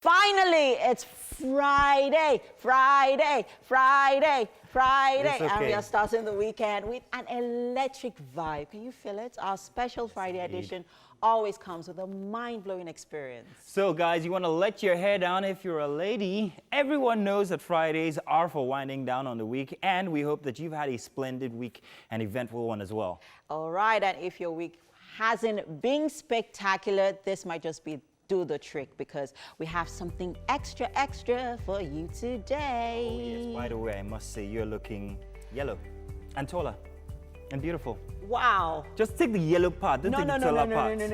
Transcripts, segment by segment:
Finally, it's Friday, Friday, Friday, Friday. It's okay. And we are starting the weekend with an electric vibe. Can you feel it? Our special Friday edition always comes with a mind-blowing experience. So guys, you want to let your hair down if you're a lady. Everyone knows that Fridays are for winding down on the week, and we hope that you've had a splendid week, an eventful one as well. All right, and if your week hasn't been spectacular, this might just be do the trick, because we have something extra for you today. Oh yes, by the way, I must say you're looking yellow and taller and beautiful. Wow. Just take the yellow part, don't take the taller part. No.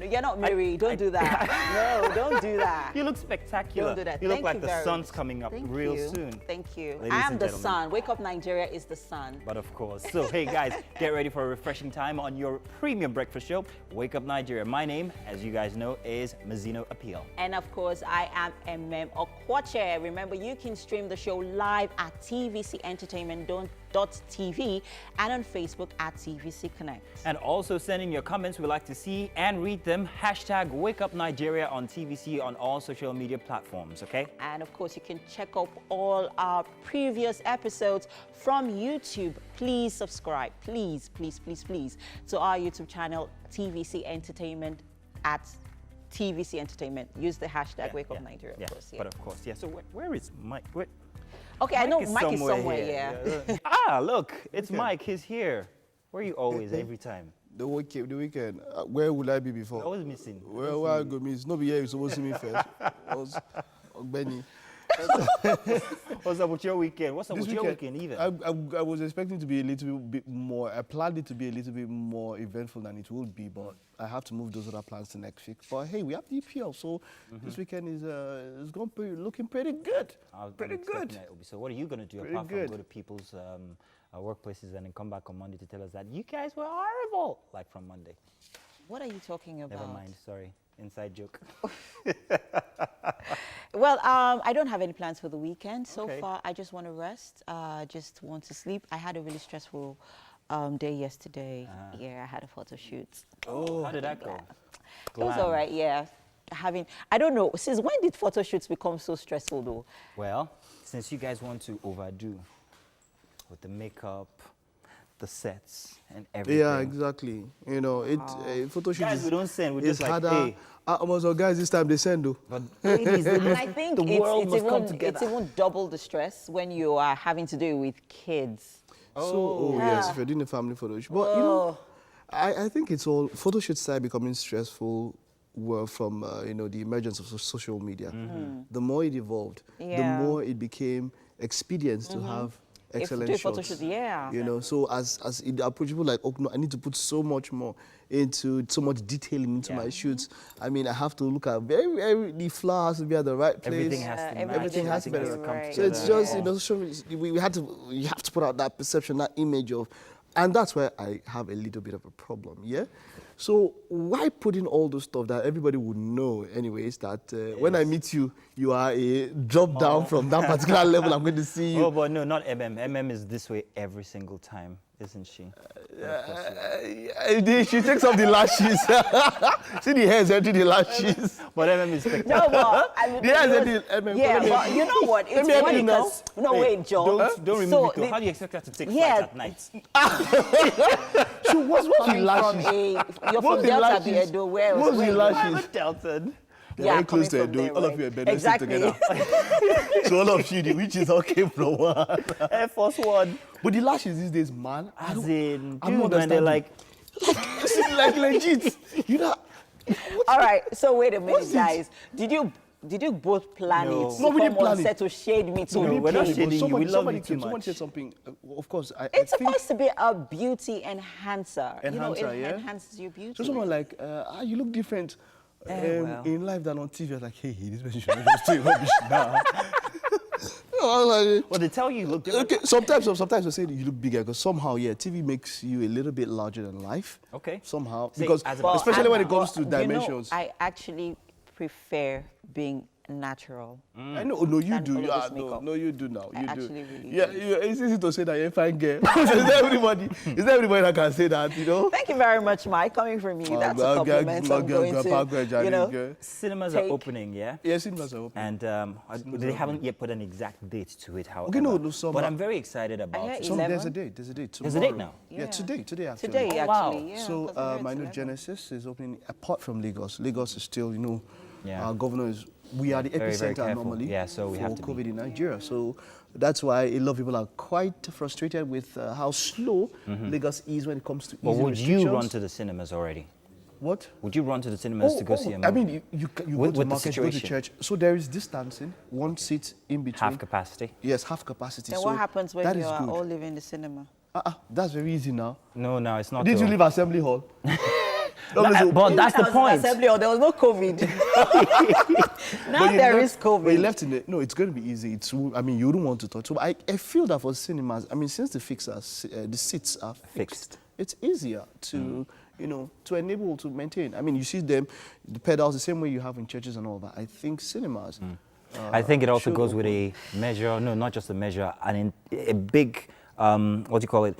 You're not married. Don't do that. No, don't do that. You look spectacular. Don't do that. You look Thank like you the very sun's much. coming up Thank real you. soon. Thank you. Ladies I am and the gentlemen. sun. Wake Up Nigeria is the sun. But of course. So hey guys, get ready for a refreshing time on your premium breakfast show, Wake Up Nigeria. My name, as you guys know, is Mazino Appeal. And of course, I am Okwache. Remember, you can stream the show live at tvcentertainment.tv and on Facebook at TVC Connect. And also send in your comments. We like to see and read them. Hashtag Wake Up Nigeria on TVC on all social media platforms, okay? And of course, you can check out all our previous episodes from YouTube. Please subscribe, please, to our YouTube channel, TVC Entertainment at TVC Entertainment. Use the hashtag Wake Up Nigeria, of course. But of course, yeah. So where is Mike? Okay, I know Mike is somewhere, yeah. Look, it's Mike. He's here. Where are you always, every time? The weekend. Where would I be before? Always missing. Where I go miss? No, be here. You're supposed to see me first. Benny. What's up with your weekend? What's up with your weekend even? I was expecting to be a little bit more. I planned it to be a little bit more eventful than it would be, but I have to move those other plans to next week. But hey, we have the EPL, so this weekend is looking pretty good. Pretty good. So what are you gonna do apart from go to people's workplaces and then come back on Monday to tell us that you guys were horrible, like from Monday? What are you talking about? Never mind. Sorry, inside joke. Well, I don't have any plans for the weekend so far. I just want to rest. Just want to sleep. I had a really stressful day yesterday. Yeah, I had a photo shoot. Oh, how did that go? It was all right. Yeah, I don't know. Since when did photo shoots become so stressful, though? Well, since you guys want to overdo with the makeup, the sets, and everything. Yeah, exactly. You know, photo shoot guys, we don't send. We just like, harder. hey. Almost guys this time they send though. But ladies, And I think the world must come together. it's even double the stress when you are having to do it with kids. Yes, if you're doing a family photo shoot. But you know, I think it's all photo shoots started becoming stressful from the emergence of social media. The more it evolved, the more it became expedient to have excellent shots. You know, so as it approachable, like, oh no, I need to put so much more into so much detailing into my shoots. I mean, I have to look at the flower has to be at the right place. Everything has to be right. So it's just you have to put out that perception, that image of, and that's where I have a little bit of a problem. Yeah. So why put in all those stuff that everybody would know anyways, that when I meet you, you are a drop down from that particular level, I'm going to see you. Oh, but no, not MM. MM is this way every single time, isn't she? She takes off the lashes. See the hairs empty the lashes. But MM is spectacular. No, but I mean, but you know what? It's funny because wait, John. Don't remove it. Though. How do you expect her to take flight at night? So what's the lashes? You're from Delta, Biedo. Where what's the lashes? I'm a Delta. They're very close to Edo. All of you are better together. So all of you, the witches all came from one. Air Force One. But the lashes these days, man. I'm not when they're like legit. You know. All right. So wait a minute, guys. Did you both plan it? Nobody planned it. To shade me too. No, we're not shading you. We love you too much. Someone said something. Of course, it's supposed to be a beauty enhancer. It enhances your beauty. So someone like, you look different in life than on TV. I was like, hey, this person should just say rubbish now. Well, they tell you look different. Okay, sometimes they say you look bigger because somehow, TV makes you a little bit larger than life. Okay. Somehow, because especially when it comes to dimensions. I actually prefer being natural. I know. No, you Than do. all of this No, makeup. no, you do now. I You do. actually really Yeah, do. it's easy to say that you're a fine girl. Is everybody that can say that, you know? Thank you very much, Mike. Coming from you, that's a compliment. I'm going to, you know, Cinemas take- are opening, yeah? Yeah, cinemas are open. And they haven't yet put an exact date to it, however. Okay, no, some but are- I'm very excited about hear it. So there's 11? a date. There's a date. There's a date tomorrow. now? Yeah, today actually. Today, Oh, wow. actually. Yeah, So 'cause I heard I know it's 11. Genesis is opening apart from Lagos. Lagos is still, you know, Yeah. our governor is. We are the Very, very epicenter careful. normally Yeah, so we for have to be. COVID in Nigeria. So that's why a lot of people are quite frustrated with how slow Lagos is when it comes to But easing would you restrictions. run to the cinemas already? What? Would you run to the cinemas to go see a movie? I mean, you go With to the market, you go to situation. church. So there is distancing, one seat in between. Half capacity? Yes, half capacity. Then so what happens when that you is are good. all leaving the cinema? That's very easy now. No, it's not. Did you though. leave Assembly Hall? But that's the I was in point. Assembly, or there was no COVID. Now But you there left- is But you COVID. left in the, no, it's going to be easy. I mean, you don't want to touch. So I feel that for cinemas, I mean, since the seats are fixed, it's easier to, you know, to enable to maintain. I mean, you see them, the pedals the same way you have in churches and all that. I think cinemas. I think it also should goes with open. a measure, no, not just a measure, a big, what do you call it,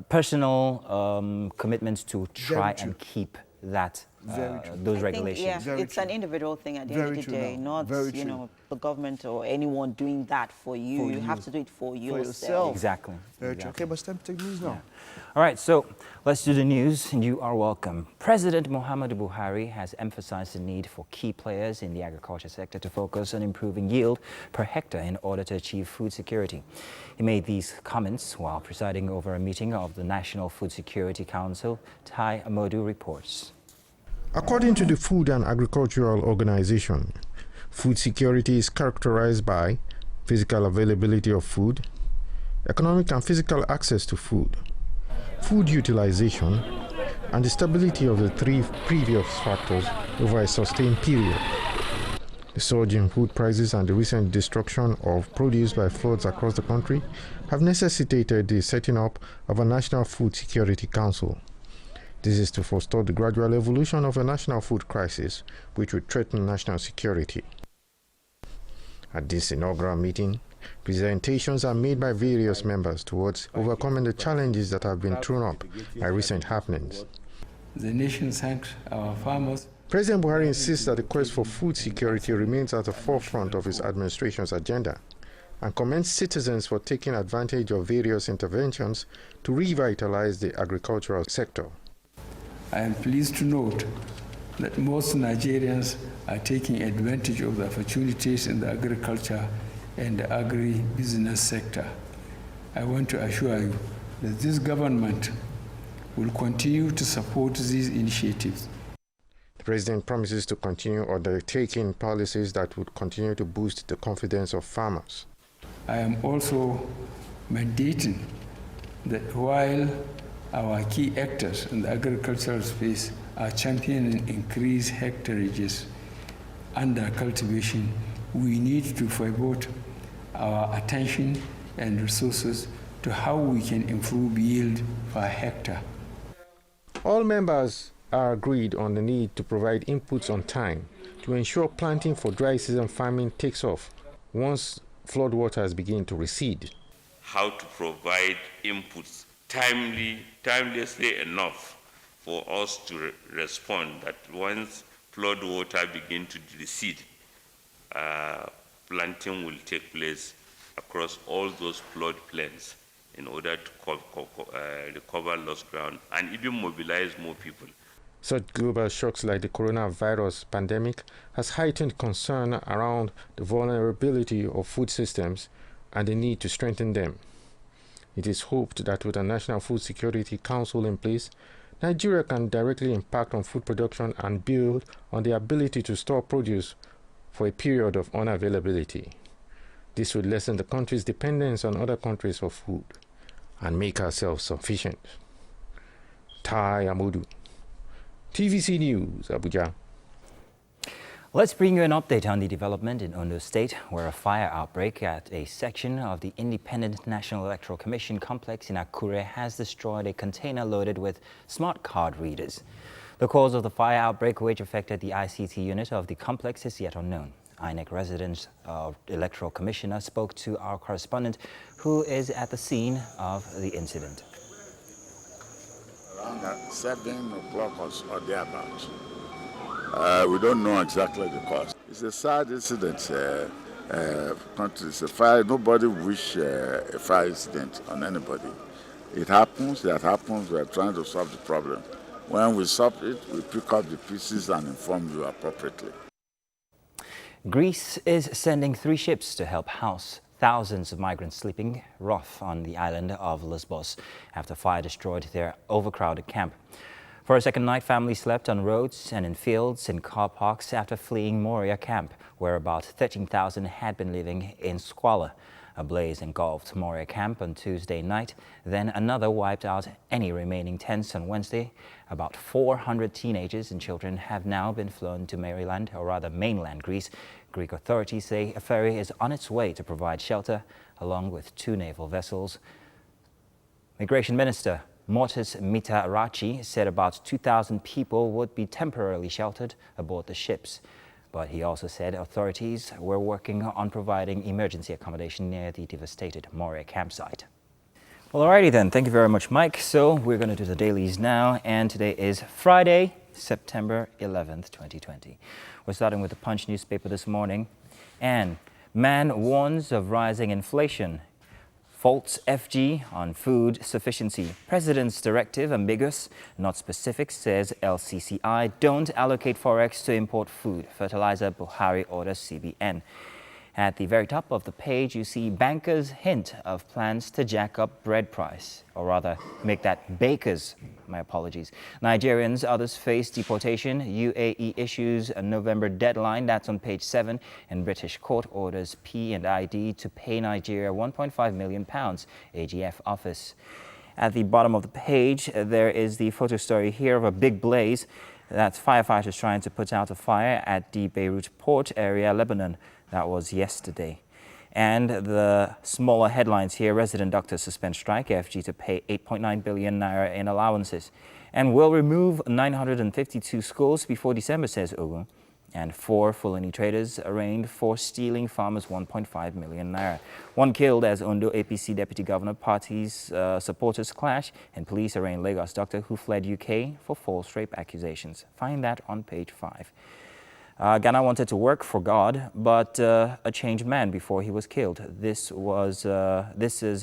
personal commitment to try true. and keep that, Very true. those I think, regulations. yeah, Very it's true. an individual thing at the Very end of the true day, now. not Very you true. know the government or anyone doing that for you. For you have you. to do it for yourself. yourself. Exactly. Very true. Okay, but it's time to take news now. All right, so let's do the news, and you are welcome. President Muhammadu Buhari has emphasized the need for key players in the agriculture sector to focus on improving yield per hectare in order to achieve food security. He made these comments while presiding over a meeting of the National Food Security Council. Tai Amodu reports. According to the Food and Agricultural Organization, food security is characterized by physical availability of food, economic and physical access to food, food utilization, and the stability of the three previous factors over a sustained period. The surge in food prices and the recent destruction of produce by floods across the country have necessitated the setting up of a National Food Security Council. This is to forestall the gradual evolution of a national food crisis, which would threaten national security. At this inaugural meeting, presentations are made by various members towards overcoming the challenges that have been thrown up by recent happenings. The nation thanks our farmers. President Buhari insists that the quest for food security remains at the forefront of his administration's agenda and commends citizens for taking advantage of various interventions to revitalize the agricultural sector. I am pleased to note that most Nigerians are taking advantage of the opportunities in the agriculture and the agri-business sector. I want to assure you that this government will continue to support these initiatives. The President promises to continue undertaking policies that would continue to boost the confidence of farmers. I am also mandating that while our key actors in the agricultural space are championing increased hectareages under cultivation, we need to devote our attention and resources to how we can improve yield per hectare. All members are agreed on the need to provide inputs on time to ensure planting for dry season farming takes off once floodwaters begin to recede. How to provide inputs timelessly enough for us to respond that once flood water begin to recede, planting will take place across all those flood plains in order to recover lost ground and even mobilize more people. Such global shocks like the coronavirus pandemic has heightened concern around the vulnerability of food systems and the need to strengthen them. It is hoped that with a National Food Security Council in place, Nigeria can directly impact on food production and build on the ability to store produce for a period of unavailability. This would lessen the country's dependence on other countries for food and make ourselves sufficient. Tai Amodu, TVC News, Abuja. Let's bring you an update on the development in Ondo State, where a fire outbreak at a section of the Independent National Electoral Commission complex in Akure has destroyed a container loaded with smart card readers. The cause of the fire outbreak, which affected the ICT unit of the complex, is yet unknown. INEC resident electoral commissioner spoke to our correspondent who is at the scene of the incident. Around 7 o'clock or thereabouts. We don't know exactly the cause. It's a sad incident. It's a fire. Nobody wish a fire incident on anybody. It happens. That happens. We are trying to solve the problem. When we solve it, we pick up the pieces and inform you appropriately. Greece is sending 3 ships to help house thousands of migrants sleeping rough on the island of Lesbos after fire destroyed their overcrowded camp. For a second night, families slept on roads and in fields and car parks after fleeing Moria camp, where about 13,000 had been living in squalor. A blaze engulfed Moria camp on Tuesday night, then another wiped out any remaining tents on Wednesday. About 400 teenagers and children have now been flown to Maryland, or rather mainland Greece. Greek authorities say a ferry is on its way to provide shelter, along with 2 naval vessels. Migration Minister Mortis Mitarachi said about 2,000 people would be temporarily sheltered aboard the ships. But he also said authorities were working on providing emergency accommodation near the devastated Moria campsite. Well, alrighty then. Thank you very much, Mike. So we're going to do the dailies now, and today is Friday, September 11th, 2020. We're starting with the Punch newspaper this morning. And man warns of rising inflation. Faults FG on food sufficiency. President's directive ambiguous, not specific, says LCCI. Don't allocate forex to import food. Fertilizer, Buhari orders CBN. At the very top of the page, you see bankers hint of plans to jack up bread price, or rather make that bakers. My apologies. Nigerians, others face deportation. UAE issues a November deadline. That's on page 7. And British court orders P&ID to pay Nigeria £1.5 million, AGF office. At the bottom of the page, there is the photo story here of a big blaze. That's firefighters trying to put out a fire at the Beirut port area, Lebanon. That was yesterday. And the smaller headlines here: resident doctors suspend strike, FG to pay 8.9 billion naira in allowances. And will remove 952 schools before December, says Ogun. And 4 Fulani traders arraigned for stealing farmers 1.5 million naira. 1 killed as Ondo APC deputy governor party's supporters clash, and police arraigned Lagos doctor who fled UK for false rape accusations. Find that on page 5. Ghana wanted to work for God, but a changed man before he was killed. This is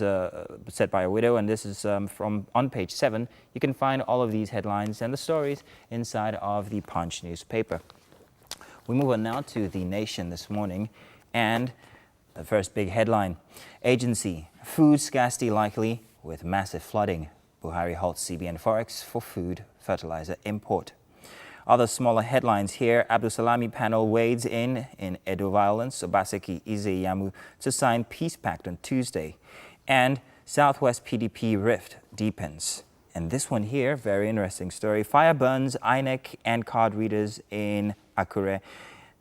said by a widow, and this is from on page 7. You can find all of these headlines and the stories inside of the Punch newspaper. We move on now to The Nation this morning, and the first big headline: agency, food scarcity likely with massive flooding. Buhari halts CBN forex for food fertilizer import. Other smaller headlines here: Abdulsalami panel wades in Edo violence. Obaseki Izeyamu to sign peace pact on Tuesday. And Southwest PDP rift deepens. And this one here, very interesting story. Fire burns INEC and card readers in Akure.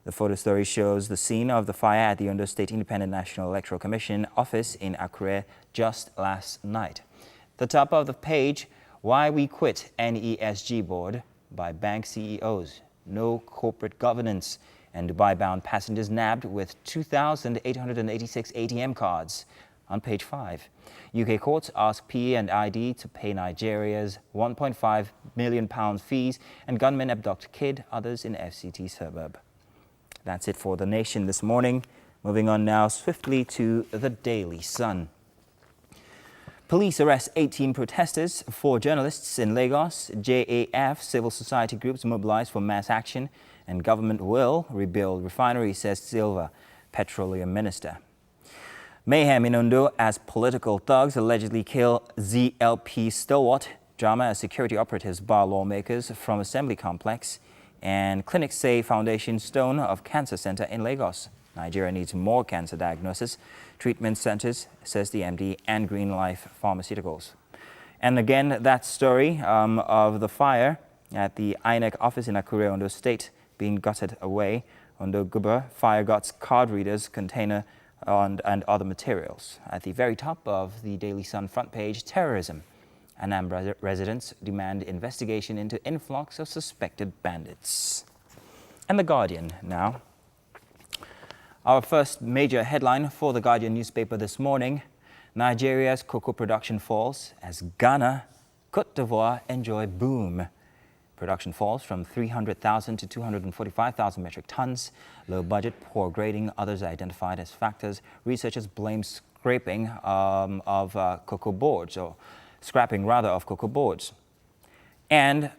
The photo story shows the scene of the fire at the Ondo State Independent National Electoral Commission office in Akure just last night. The top of the page: why we quit NESG board by bank CEOs. No corporate governance. And Dubai-bound passengers nabbed with 2,886 ATM cards. On page 5. UK courts ask P&ID to pay Nigeria's £1.5 million fees, and gunmen abduct kid, others in FCT suburb. That's it for The Nation this morning. Moving on now swiftly to the Daily Sun. Police arrest 18 protesters, 4 journalists in Lagos. JAF civil society groups mobilize for mass action, and government will rebuild refinery, says Silva, petroleum minister. Mayhem in Ondo as political thugs allegedly kill ZLP stalwart. Drama as security operatives bar lawmakers from assembly complex. And clinics say foundation stone of cancer center in Lagos. Nigeria needs more cancer diagnosis treatment centers, says the MD, and Green Life Pharmaceuticals. And again, that story of the fire at the INEC office in Akure, Ondo State, being gutted away. Ondo Guba fire guts card readers, container, and other materials. At the very top of the Daily Sun front page: terrorism. Anambra residents demand investigation into influx of suspected bandits. And The Guardian now. Our first major headline for the Guardian newspaper this morning: Nigeria's cocoa production falls as Ghana, Cote d'Ivoire enjoy boom. Production falls from 300,000 to 245,000 metric tons. Low budget, poor grading, others identified as factors. Researchers blame scraping of cocoa boards, or scrapping rather of cocoa boards. And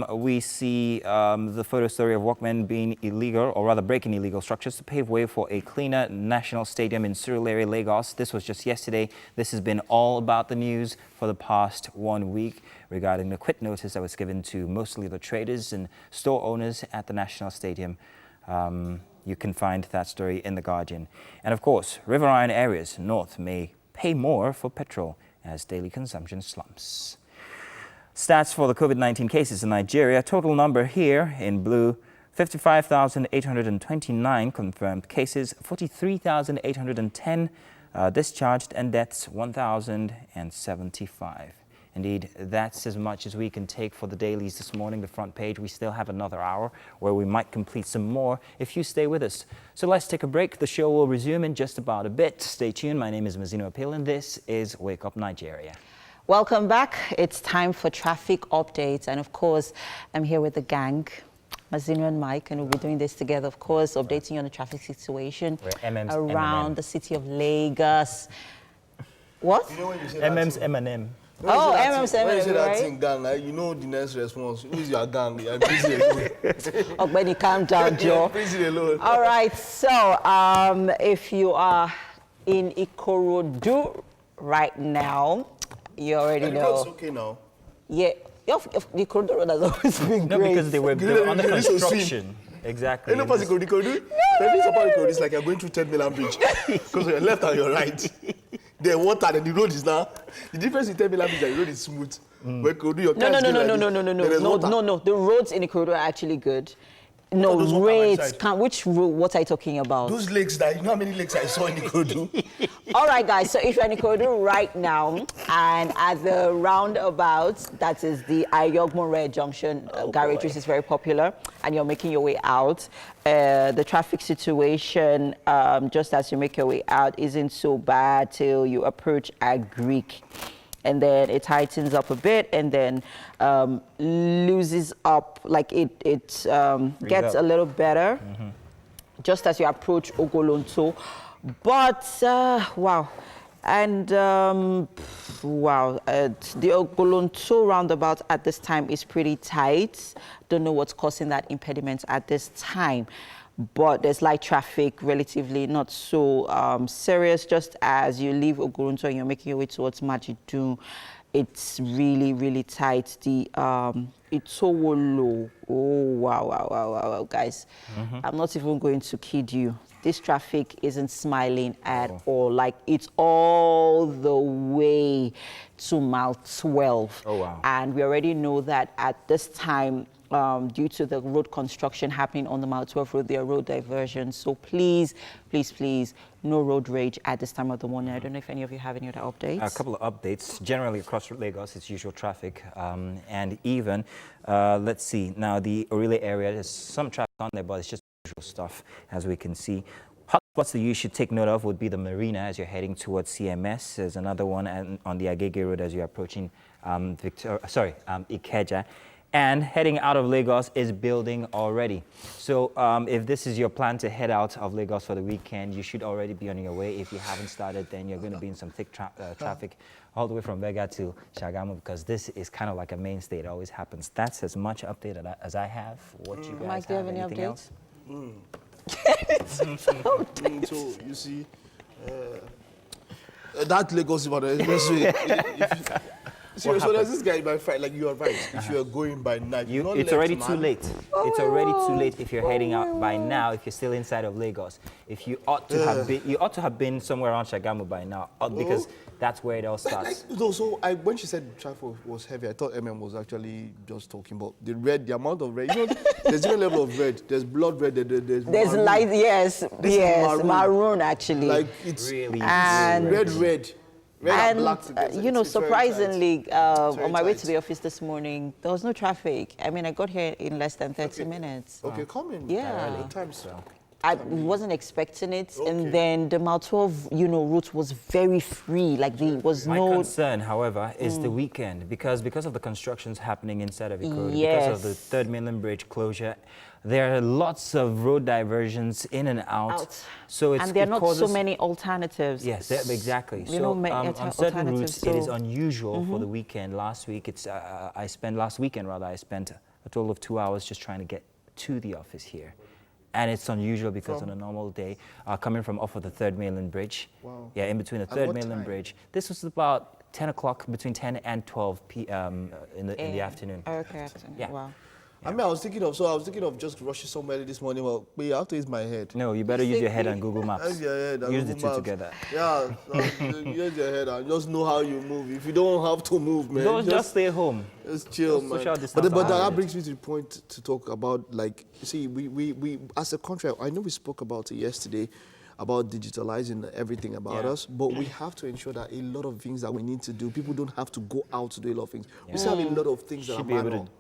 we see the photo story of workmen being illegal, or rather breaking illegal structures to pave way for a cleaner national stadium in Surulere, Lagos. This was just yesterday. This has been all about the news for the past 1 week regarding the quit notice that was given to mostly the traders and store owners at the national stadium. You can find that story in The Guardian. And of course, riverine areas north may pay more for petrol as daily consumption slumps. Stats for the COVID-19 cases in Nigeria. Total number here in blue: 55,829 confirmed cases, 43,810 discharged, and deaths 1,075. Indeed, that's as much as we can take for the dailies this morning. The front page, we still have another hour where we might complete some more if you stay with us. So let's take a break. The show will resume in just about a bit. Stay tuned. My name is Mazino Apil, and this is Wake Up Nigeria. Welcome back. It's time for traffic updates. And of course, I'm here with the gang, Mazino and Mike, and we'll be doing this together, of course, updating you on the traffic situation around the city of Lagos. What? You know when you say MM's M&M. Oh, MM's When you say that right? thing, gang, you know the next response. Who is your gang? You're busy alone. Ogbeni, calm down, Joe. You're busy alone. All right, so if you are in Ikorodu right now, you already And know. it's okay now. Yeah, the Ikorodu road has always been No, great. because they were under This was construction. Exactly. Any person could do. It's like you're going through 10 Milan Bridge. Because your left and your right. The water and the road is now. The difference in 10 Milan Bridge is that the road is smooth. Where could do your No. The roads in Ikorodu are actually good. No, those water rates. inside. Which road? What are you talking about? Those lakes that, you know how many lakes I saw in Ikorodu? All right, guys. So if you're in Ikorodu right now and at the roundabout, that is the Ayogmore Junction garage, which is very popular, and you're making your way out, the traffic situation, just as you make your way out, isn't so bad till you approach Agric. And then it tightens up a bit, and then loses up, like it gets a little better, just as you approach Ogolonto. But wow, and the Ogolonto roundabout at this time is pretty tight. Don't know what's causing that impediment at this time. But there's light traffic, relatively not so serious. Just as you leave Ogolonto and you're making your way towards Majidu, it's really, really tight. The Itowolo, oh wow, guys! I'm not even going to kid you. This traffic isn't smiling at all. Like, it's all the way to mile 12. Oh wow! And we already know that at this time, due to the road construction happening on the Mile 12 road, there are road diversions. So please, no road rage at this time of the morning. I don't know if any of you have any other updates. A couple of updates. Generally across Lagos, it's usual traffic. And even, let's see, now the Orile area, there's some traffic on there, but it's just usual stuff, as we can see. Hotspots that you should take note of would be the Marina as you're heading towards CMS. There's another one on the Agege Road as you're approaching Ikeja. And heading out of Lagos is building already. So if this is your plan to head out of Lagos for the weekend, you should already be on your way. If you haven't started, then you're going to be in some thick traffic all the way from Vega to Shagamu, because this is kind of like a mainstay. It always happens. That's as much update as I have. What you guys Mike, do you have any anything updates? Else? So you see, that Lagos about the expressway. So there's this guy by Friday, like you are right. If you are going by night, it's already too late. It's already too late if you're heading out by now. If you're still inside of Lagos, if you ought to have been somewhere around Shagamu by now, because that's where it all starts. When she said traffic was heavy, I thought MM was actually just talking about the amount of red. You know, there's different level of red. There's blood red. There's maroon. Light, yes, maroon actually. Like it's really and red. And black together. you know, It's very surprisingly, on my way tight. to the office this morning, there was no traffic. I mean, I got here in less than 30 minutes. Okay, come in. Yeah. Times. I wasn't expecting it, Okay. and then the Mile 12, route was very free. Like there was My no. concern, however, is the weekend because of the constructions happening inside of Ikorodu, Yes. because of the Third Mainland Bridge closure. There are lots of road diversions in and out. So it's, and there are not causes, so many alternatives. Yes, exactly. You know, On certain routes, it is so- unusual for the weekend. Last week, last weekend I spent a total of 2 hours just trying to get to the office here. And it's unusual because on a normal day, coming from off of the Third Mainland Bridge, Wow. yeah, in between the At Third what Mainland time? Bridge, this was about 10 o'clock, between 10 and 12 p.m. in the afternoon. Okay. Yeah. Wow. I mean, I was thinking of just rushing somewhere this morning. Well, but you have to use my head. No, you better use your head on Google Maps. Use your head and Use the Google two Maps. together. Yeah, use your head and just know how you move. If you don't have to move, man, Don't just stay home. Just chill, Just man. social distance But are that brings me to the point to talk about, like, you see, we as a country, I know we spoke about it yesterday, about digitalizing everything about us, but we have to ensure that a lot of things that we need to do, people don't have to go out to do a lot of things. We still have a lot of things that are Should be able manual. to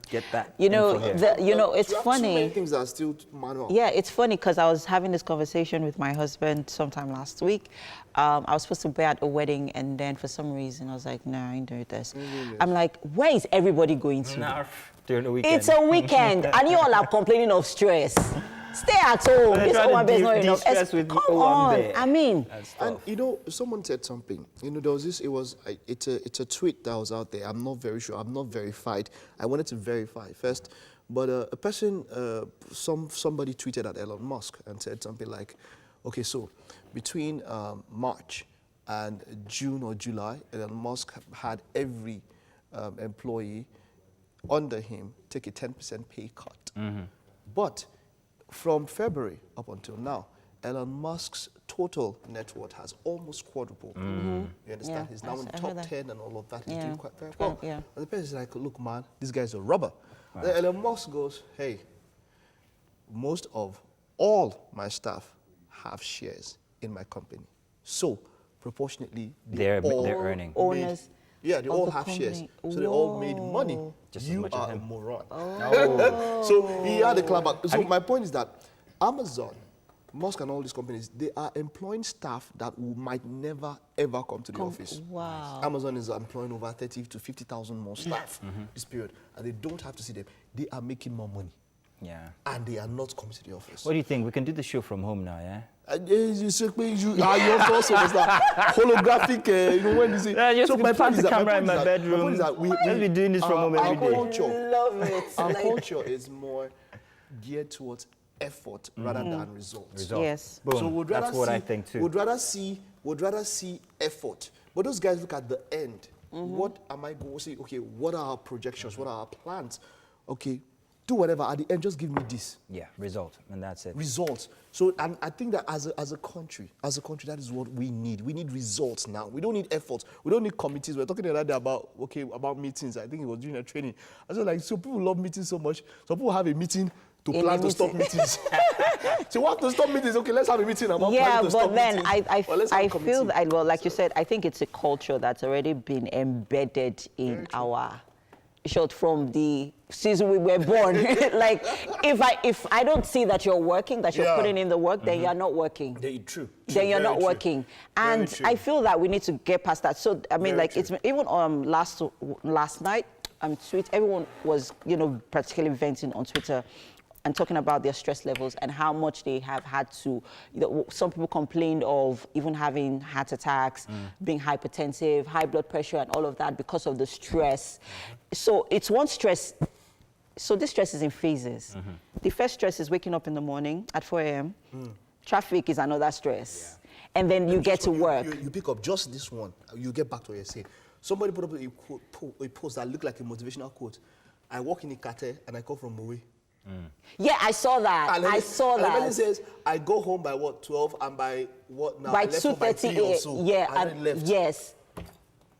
get that. You know, info here. it's We have too many funny. things that are still manual. Yeah, it's funny because I was having this conversation with my husband sometime last week. I was supposed to be at a wedding, and then for some reason I was like, "No, I ain't doing this." I'm like, "Where is everybody going to?" Narf, during the weekend. It's a weekend, and you all are complaining of stress. Stay at home. They're This trying to one is not enough. de-stress with, Come "Oh, I'm on. there." I mean, And you know, someone said something. You know, there was this. It's a tweet that was out there. I'm not very sure. I'm not verified. I wanted to verify first, but a person, somebody tweeted at Elon Musk and said something like, "Okay, so between March and June or July, Elon Musk had every employee under him take a 10% pay cut, but." From February up until now, Elon Musk's total net worth has almost quadrupled. You understand? Yeah, He's now in I heard top that. 10 and all of that. He's Yeah. doing quite very well. Yeah. And the person is like, look, man, this guy's a rubber. Then Elon Musk goes, hey, most of all my staff have shares in my company. So, proportionately, They're all earning. made- Owners Yeah, they of all the have shares. company. So they all made money. Just as You much as are a him. moron. Oh. So he had a clapback. So my point is that Amazon, Musk and all these companies, they are employing staff that might never, ever come to the office. wow. Amazon is employing over 30 to 50,000 more staff this period. And they don't have to see them. They are making more money. Yeah. And they are not coming to the office. What do you think? We can do the show from home now, yeah? You also was that holographic, when you see. Yeah, just so my plant point the is that, camera in my my bedroom. point is that Let's be doing this from home our every day. culture, Love it. our Like- culture is more geared towards effort rather than results. Result. Yes. Boom. So we'd rather That's what see, I think too. Would rather see effort. But those guys look at the end. What am I going to say? Okay, what are our projections? What are our plans? Okay, do whatever. At the end, just give me this. Yeah, result, and that's it. Results. So, and I think that as a country, that is what we need. We need results now. We don't need efforts. We don't need committees. We're talking the other day about meetings. I think it was during a training. I was like, so people love meetings so much. Some people have a meeting to In plan a to stop meeting. meetings. So we have to stop meetings. Okay, let's have a meeting about Yeah, planning to stop but then meetings. Well, let's have a I feel committee. that, well, like you said, I think it's a culture that's already been embedded in our short from the season we were born. Like, if I don't see that you're working, that you're Yeah. put in the work, then you're not working. True. Then you're Very not true. working. Very And true. I feel that we need to get past that. So, I mean, Very like, true. it's even last night, tweet, everyone was, practically venting on Twitter and talking about their stress levels and how much they have had to, some people complained of even having heart attacks, being hypertensive, high blood pressure and all of that because of the stress. So it's one stress. So this stress is in phases. The first stress is waking up in the morning at 4 a.m. Traffic is another stress. And then you get to work. You pick up just this one. You get back to what you're saying. Somebody put up a post that looked like a motivational quote. I walk in Ikate and I come from Mowe. Yeah, I saw that. And then I saw and then that. it says, I go home by what, 12, and by what now? By I left home by 3 or 2:30 so. yeah, and then left. yes.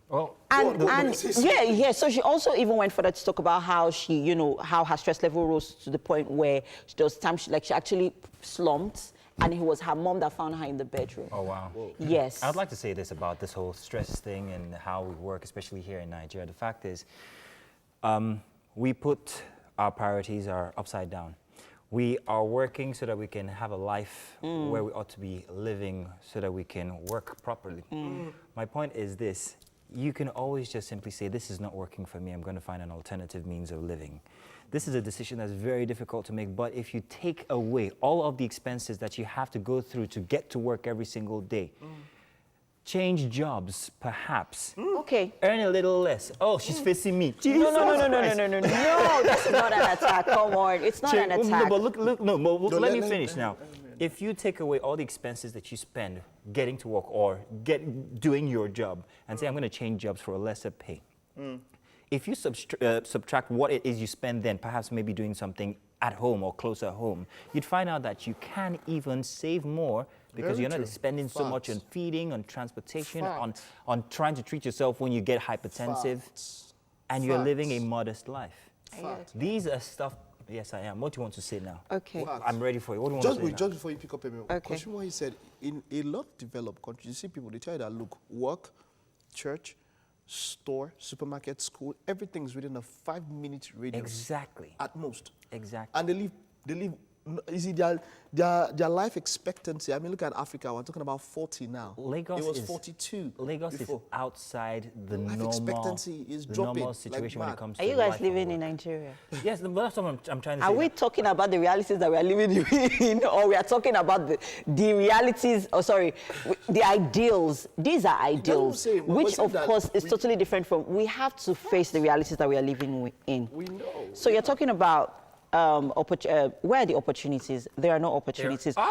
Well, And, no, and it's- yeah. So she also even went further to talk about how she, how her stress level rose to the point where there was times she actually slumped, and it was her mom that found her in the bedroom. oh, wow. Yes. I'd like to say this about this whole stress thing and how we work, especially here in Nigeria. The fact is, we put our priorities are upside down. We are working so that we can have a life where we ought to be living so that we can work properly. My point is this. You can always just simply say, this is not working for me. I'm going to find an alternative means of living. This is a decision that's very difficult to make, but if you take away all of the expenses that you have to go through to get to work every single day, change jobs, perhaps. Okay. Earn a little less. Oh, she's facing me. No, that's not an attack. Come on, it's not an attack. No, but look, let me finish now. If you take away all the expenses that you spend getting to work or doing your job and say, I'm going to change jobs for a lesser pay. If you subtract what it is you spend then, perhaps maybe doing something at home or closer home, you'd find out that you can even save more because you're not spending so much on feeding, on transportation, on trying to treat yourself when you get hypertensive, and you're living a modest life. These are stuff. Yes, I am. What do you want to say now? Okay. I'm ready for you. What do you want to say now? Just before you pick up a minute, Okay. what he said, in a lot of developed countries, you see people, they tell you that, look, work, church, store, supermarket, school, everything's within a 5-minute radius. Exactly. At most. Exactly. And they live, you see, their life expectancy, I mean, look at Africa, we're talking about 40 now. Lagos it was is 42 Lagos before. is outside the Life normal expectancy is dropping normal like situation when it mad. comes Are to you guys life living and in work. Nigeria? Yes, but that's what I'm trying to say. Are we talking about the realities that we are living in, or we are talking about the realities, the ideals? These are ideals, saying. We're which saying of that course is totally different from, we have to face the realities that we are living in. We know. So you're talking about, where are the opportunities? There are no opportunities. Wait,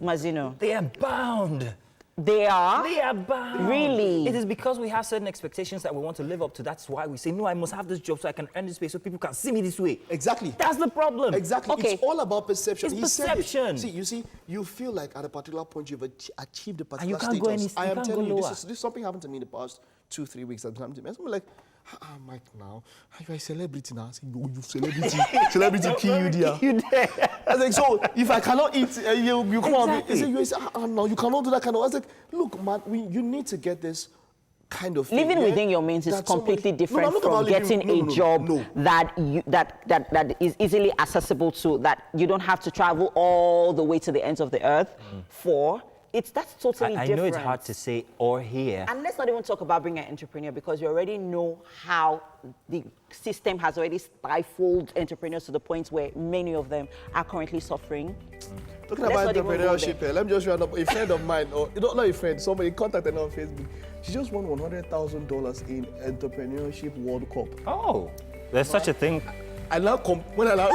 Mazino. They are bound. They are? They are bound. Really? It is because we have certain expectations that we want to live up to. That's why we say, no, I must have this job so I can earn this pay so people can see me this way. Exactly. That's the problem. Exactly. Okay. It's all about perception. It's He said it. perception. See, you feel like at a particular point you've achieved a particular And you can't status. go I am can't telling go you, lower. this something happened to me in the past 2-3 weeks. That happened to me. I'm like, Mike, now you're a celebrity now. I say, no, you celebrity, celebrity kill you there. I was like, so if I cannot eat, you come out. He said, no, you cannot do that kind of. I was like, look, man, you need to get this kind of thing. Living within your means is completely different from getting a job that is easily accessible to, that you don't have to travel all the way to the ends of the earth for. That's totally different. I know it's hard to say or hear. And let's not even talk about being an entrepreneur, because we already know how the system has already stifled entrepreneurs to the point where many of them are currently suffering. Talking about entrepreneurship, let me just round up. A friend of mine, or not a friend, somebody contacted her on Facebook. She just won $100,000 in Entrepreneurship World Cup. Oh, there's such a thing. I now when I now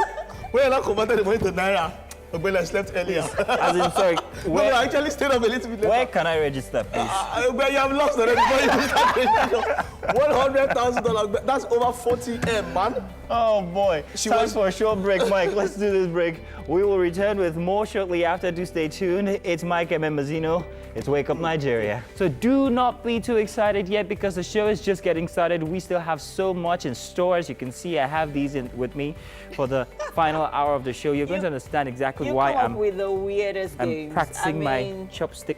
converted the money to Naira, when I slept earlier. As in, sorry, no, I actually stayed up a little bit later. Where can I register, please? Where you have lost already before you start $100,000. That's over 40 M, man. Oh boy. Time for a short break, Mike. Let's do this break. We will return with more shortly after. Do stay tuned. It's Mike M. Mazino. It's Wake Up Nigeria. So do not be too excited yet, because the show is just getting started. We still have so much in store. As you can see, I have these with me for the final hour of the show. You're going to understand exactly why I'm with the weirdest games. practicing my chopstick.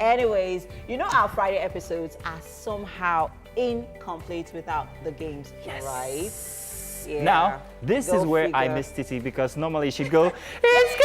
Anyways, you know our Friday episodes are somehow incomplete without the games, right? Yeah. Now, this is where I miss Titi, because normally she'd go, it's good.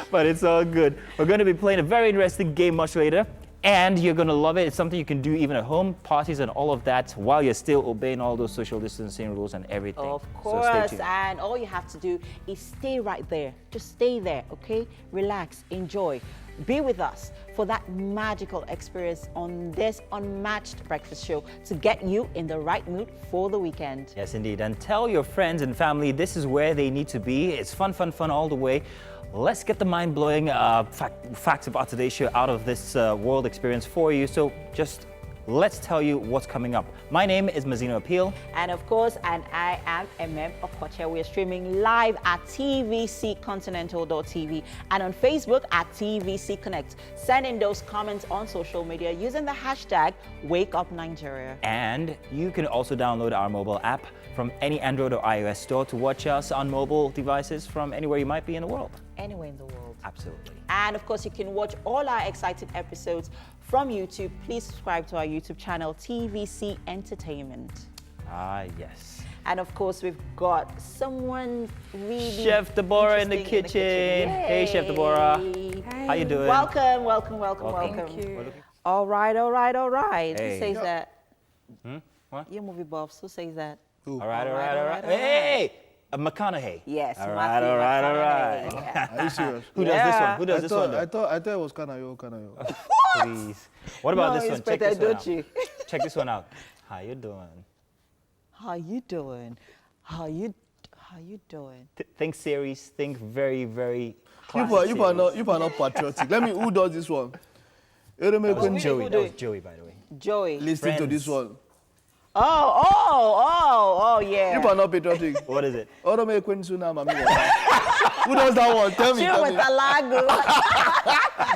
But it's all good. We're going to be playing a very interesting game much later, and you're going to love it. It's something you can do even at home, parties and all of that, while you're still obeying all those social distancing rules and everything. Of course, so stay tuned. And all you have to do is stay right there. Just stay there, okay? Relax, enjoy. Be with us for that magical experience on this unmatched breakfast show to get you in the right mood for the weekend. Yes, indeed. And tell your friends and family this is where they need to be. It's fun, fun, fun all the way. Let's get the mind-blowing facts about today's show out of this world experience for you. So just let's tell you what's coming up. My name is Mazino Appeal. And of course, and I am MM Okoche. We are streaming live at tvccontinental.tv and on Facebook at TVC Connect. Send in those comments on social media using the hashtag WakeUpNigeria. And you can also download our mobile app from any Android or iOS store to watch us on mobile devices from anywhere you might be in the world. Anywhere in the world. Absolutely. And of course, you can watch all our exciting episodes from YouTube. Please subscribe to our YouTube channel, TVC Entertainment. Ah, yes. And of course, we've got someone really Chef Deborah in the interesting kitchen. Hey, Chef Deborah. Hey. How you doing? Welcome, welcome, welcome, Welcome. welcome. Thank you. All right, all right, all right. Hey. Who says that? What? You movie buffs. Who says that? All right, all right, all right. Hey, McConaughey. Yes. All Matthew right, all right, all right. McConaughey. Yeah. Are you serious? Who does this Yeah. one? Who does this one? though? I thought it was Kanayo. Please. What about No, this one? Check Inspector this one out. Dochi. Check this one out. How you doing? How you doing? How you doing? Think series. Think very, very You classic are not series. patriotic. Let me. Who does this one? That was Who Joey. do That was it? Joey, by the way. Joey. Listen to Friends. this one. Oh, yeah. You are not patriotic. What is it? Who does that one? Tell me. Chill with the lago.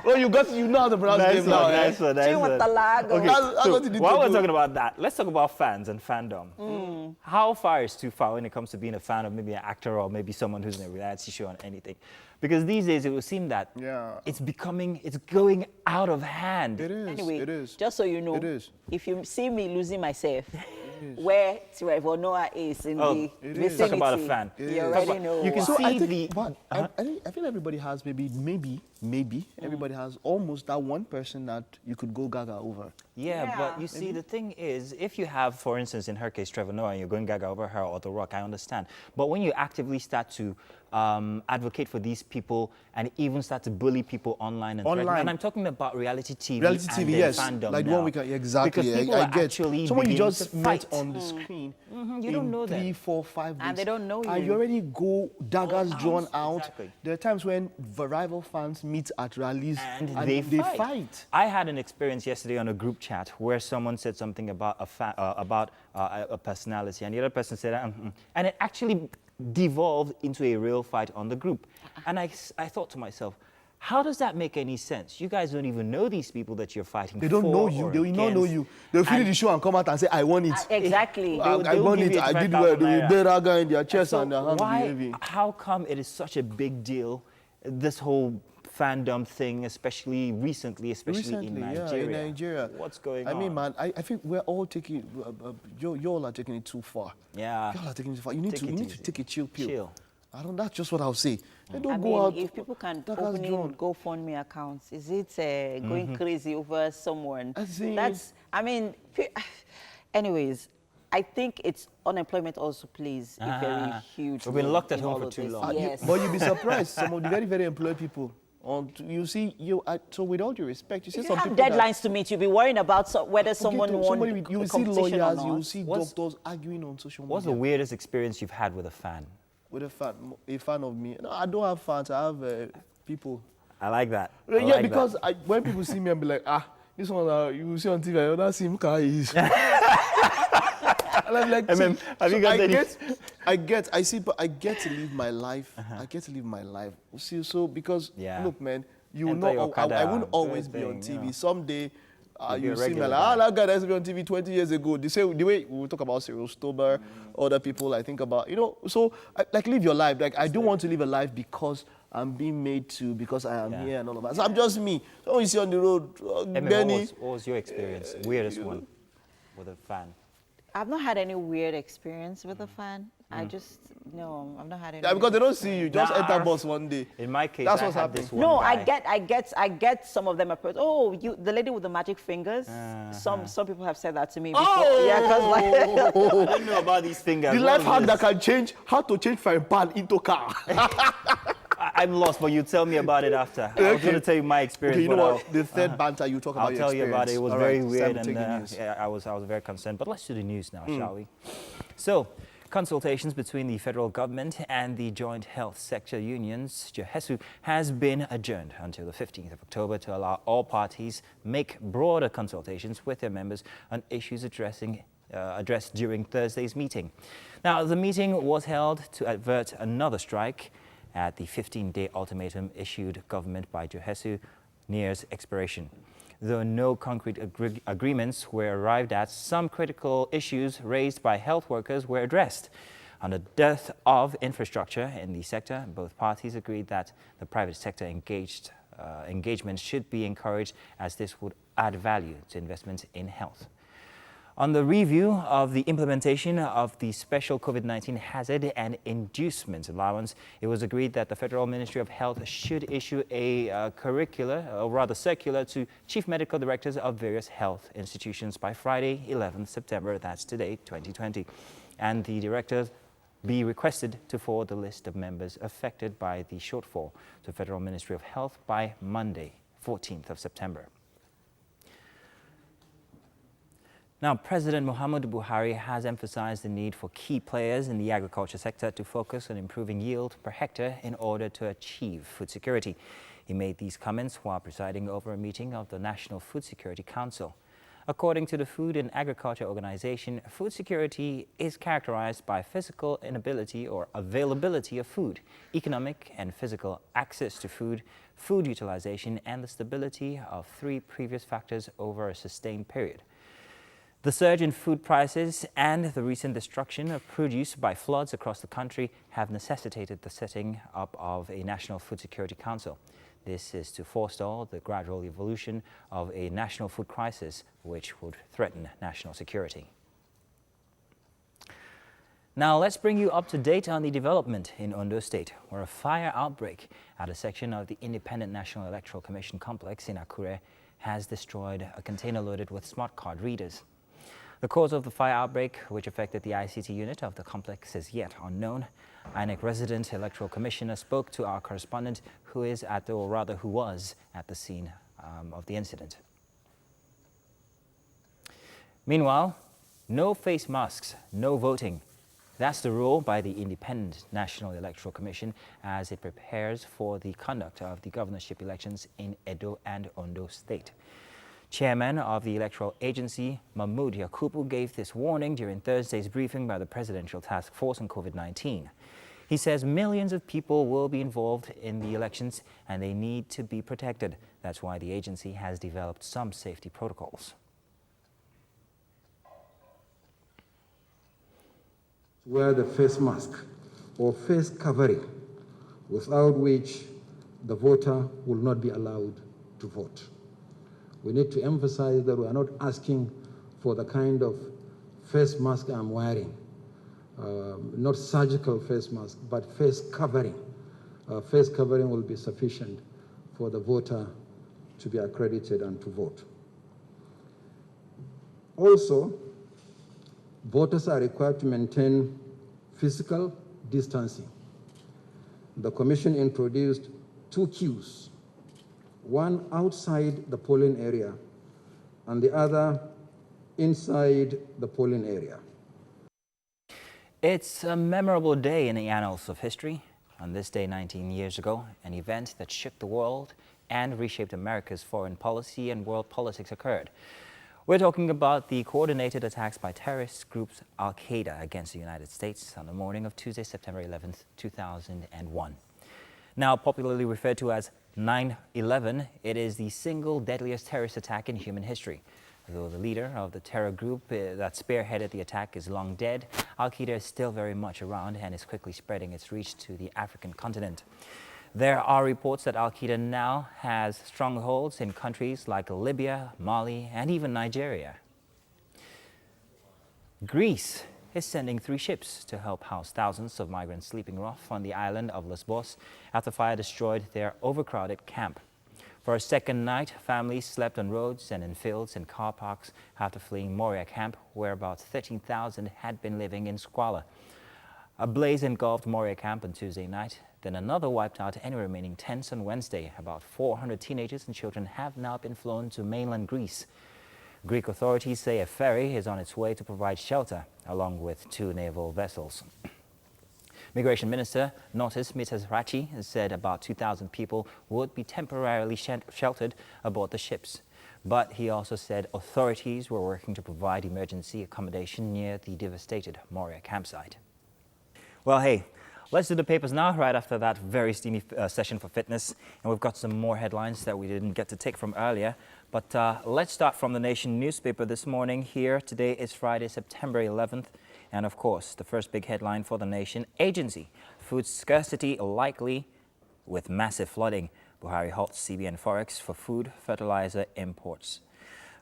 Well, you know how to pronounce Nice the name now. one, eh? nice one, nice Chill with one. the lago. Okay, That's so what you need while to we're do. talking about that, let's talk about fans and fandom. How far is too far when it comes to being a fan of maybe an actor or maybe someone who's in a reality show or anything? Because these days it would seem that Yeah. it's going out of hand. It is. Anyway, It is. just so you know, It is. if you see me losing myself, where Trevor Noah is in Oh, the it is. vicinity, Talk about a fan. you is. already know. You can So see I think, the- but I feel everybody has maybe everybody has almost that one person that you could go gaga over. Yeah, but Yeah. you see, the thing is, if you have, for instance, in her case, Trevor Noah, and you're going gaga over her or The Rock, I understand. But when you actively start to advocate for these people and even start to bully people online and threaten, Online. and I'm talking about reality TV, Reality and TV, then yes, fandom like the now. one we can exactly. Because people I are get. actually Someone you beginning just to met fight. on the screen. You don't in know them. 3, 4, 5 days. And they don't know And you. you already go daggers drawn out. Exactly. There are times when the rival fans meet at rallies And they they fight. I had an experience yesterday on a group chat where someone said something about a personality, and the other person said, and it actually devolved into a real fight on the group. And I thought to myself, how does that make any sense? You guys don't even know these people that you're fighting They don't for know you. or They will not know against. you. They'll finish And- the show and come out and say, I won it. Exactly. They will- I won give it. you I did 25,000 well. They will naira. bear that guy in their chest So and their hand will be why, heavy. how come it is such a big deal, this whole fandom thing, especially recently in Nigeria? Yeah, in Nigeria. What's going on? I mean, man, I think we're all taking, you all are taking it too far. Yeah. You all are taking it too far. You need Take to, it you need easy. to take a chill pill. Chill. That's just what I'll say. They don't I go mean, out. if people can daggers open drawn. GoFundMe accounts, is it going crazy over someone? I see. That's, I mean, anyways, I think it's unemployment also plays a very huge We've been role locked at in home all for of too this. long. Yes. But you'll be surprised. Some of the very, very employed people. You see, so with all due respect, you see If you some have people that- deadlines to meet, you'll be worrying about whether someone won somebody, you will see competition or lawyers, not. you will see What's- doctors arguing on social media. What's the weirdest experience you've had with a fan? With a fan of me. No, I don't have fans. I have people. I like that. I Yeah, like because that. when people see me, I'll be like, this one you will see on TV. I don't see him car is. And I'm like, And then, have you got any- I get to live my life. I get to live my life. See, so because Yeah. look, man, you Enter your know, I Okada, won't do always your be on thing, you TV. know. Someday. You'll be You a see me regular like, guy. that guy that used to be on TV 20 years ago. The way we will talk about Cyril Stober, other people I think about, so like live your life. Like I don't want to live a life because I'm being made to, because I am here and all of that. So I'm just me. So when you see on the road, Benny. What was your experience? Weirdest one with a fan? I've not had any weird experience with a fan. I've not had any. Yeah, because they don't see you. Just Nah. enter bus one day. In my case, That's I what's had happening. this one No, guy. I get some of them approach. Oh, the lady with the magic fingers. Some people have said that to me before. Yeah, because like, I don't know about these fingers. The What life is hack this? that can change how to change frying pan into car. I'm lost, but you tell me about it after. I was going to tell you my experience. Okay, you know but what? The third banter you talk about I'll your tell you about it. It was experience. very All right, it's time weird, to and take the news. yeah, I was very concerned. But let's do the news now, shall we? So, consultations between the federal government and the joint health sector unions, JHESU, has been adjourned until the 15th of October to allow all parties make broader consultations with their members on issues addressed during Thursday's meeting. Now, the meeting was held to avert another strike at the 15-day ultimatum issued government by JHESU nears expiration. Though no concrete agreements were arrived at, some critical issues raised by health workers were addressed. On the dearth of infrastructure in the sector, both parties agreed that the private sector engagement should be encouraged, as this would add value to investment in health. On the review of the implementation of the special COVID-19 hazard and inducement allowance, it was agreed that the Federal Ministry of Health should issue a circular to chief medical directors of various health institutions by Friday, 11th September, that's today, 2020. And the directors be requested to forward the list of members affected by the shortfall to Federal Ministry of Health by Monday, 14th of September. Now, President Muhammadu Buhari has emphasized the need for key players in the agriculture sector to focus on improving yield per hectare in order to achieve food security. He made these comments while presiding over a meeting of the National Food Security Council. According to the Food and Agriculture Organization, food security is characterized by physical inability or availability of food, economic and physical access to food, food utilization, and the stability of three previous factors over a sustained period. The surge in food prices and the recent destruction of produce by floods across the country have necessitated the setting up of a National Food Security Council. This is to forestall the gradual evolution of a national food crisis, which would threaten national security. Now let's bring you up to date on the development in Ondo State, where a fire outbreak at a section of the Independent National Electoral Commission complex in Akure has destroyed a container loaded with smart card readers. The cause of the fire outbreak, which affected the ICT unit of the complex, is yet unknown. INEC resident electoral commissioner spoke to our correspondent, who was at the scene of the incident. Meanwhile, no face masks, no voting. That's the rule by the Independent National Electoral Commission as it prepares for the conduct of the governorship elections in Edo and Ondo State. Chairman of the Electoral Agency, Mahmood Yakubu, gave this warning during Thursday's briefing by the Presidential Task Force on COVID-19. He says millions of people will be involved in the elections and they need to be protected. That's why the agency has developed some safety protocols. Wear the face mask or face covering, without which the voter will not be allowed to vote. We need to emphasize that we are not asking for the kind of face mask I'm wearing, not surgical face mask, but face covering. Face covering will be sufficient for the voter to be accredited and to vote. Also, voters are required to maintain physical distancing. The Commission introduced 2 queues, one outside the polling area and the other inside the polling area. It's a memorable day in the annals of history. On this day 19 years ago, an event that shook the world and reshaped America's foreign policy and world politics occurred. We're talking about the coordinated attacks by terrorist groups Al-Qaeda against the United States on the morning of Tuesday, September 11th, 2001. Now popularly referred to as 9/11, it is the single deadliest terrorist attack in human history. Though the leader of the terror group that spearheaded the attack is long dead, Al-Qaeda is still very much around and is quickly spreading its reach to the African continent. There are reports that Al-Qaeda now has strongholds in countries like Libya, Mali, and even Nigeria. Greece is sending 3 ships to help house thousands of migrants sleeping rough on the island of Lesbos after fire destroyed their overcrowded camp. For a second night, families slept on roads and in fields and car parks after fleeing Moria camp, where about 13,000 had been living in squalor. A blaze engulfed Moria camp on Tuesday night. Then another wiped out any remaining tents on Wednesday. About 400 teenagers and children have now been flown to mainland Greece. Greek authorities say a ferry is on its way to provide shelter, along with 2 naval vessels. Migration Minister Notis Mitazrachi said about 2,000 people would be temporarily sheltered aboard the ships. But he also said authorities were working to provide emergency accommodation near the devastated Moria campsite. Well, hey, let's do the papers now, right after that very steamy session for fitness. And we've got some more headlines that we didn't get to take from earlier. But let's start from the Nation newspaper this morning. Here, today is Friday, September 11th. And of course, the first big headline for the nation, agency. Food scarcity likely with massive flooding. Buhari halts CBN forex for food fertilizer imports.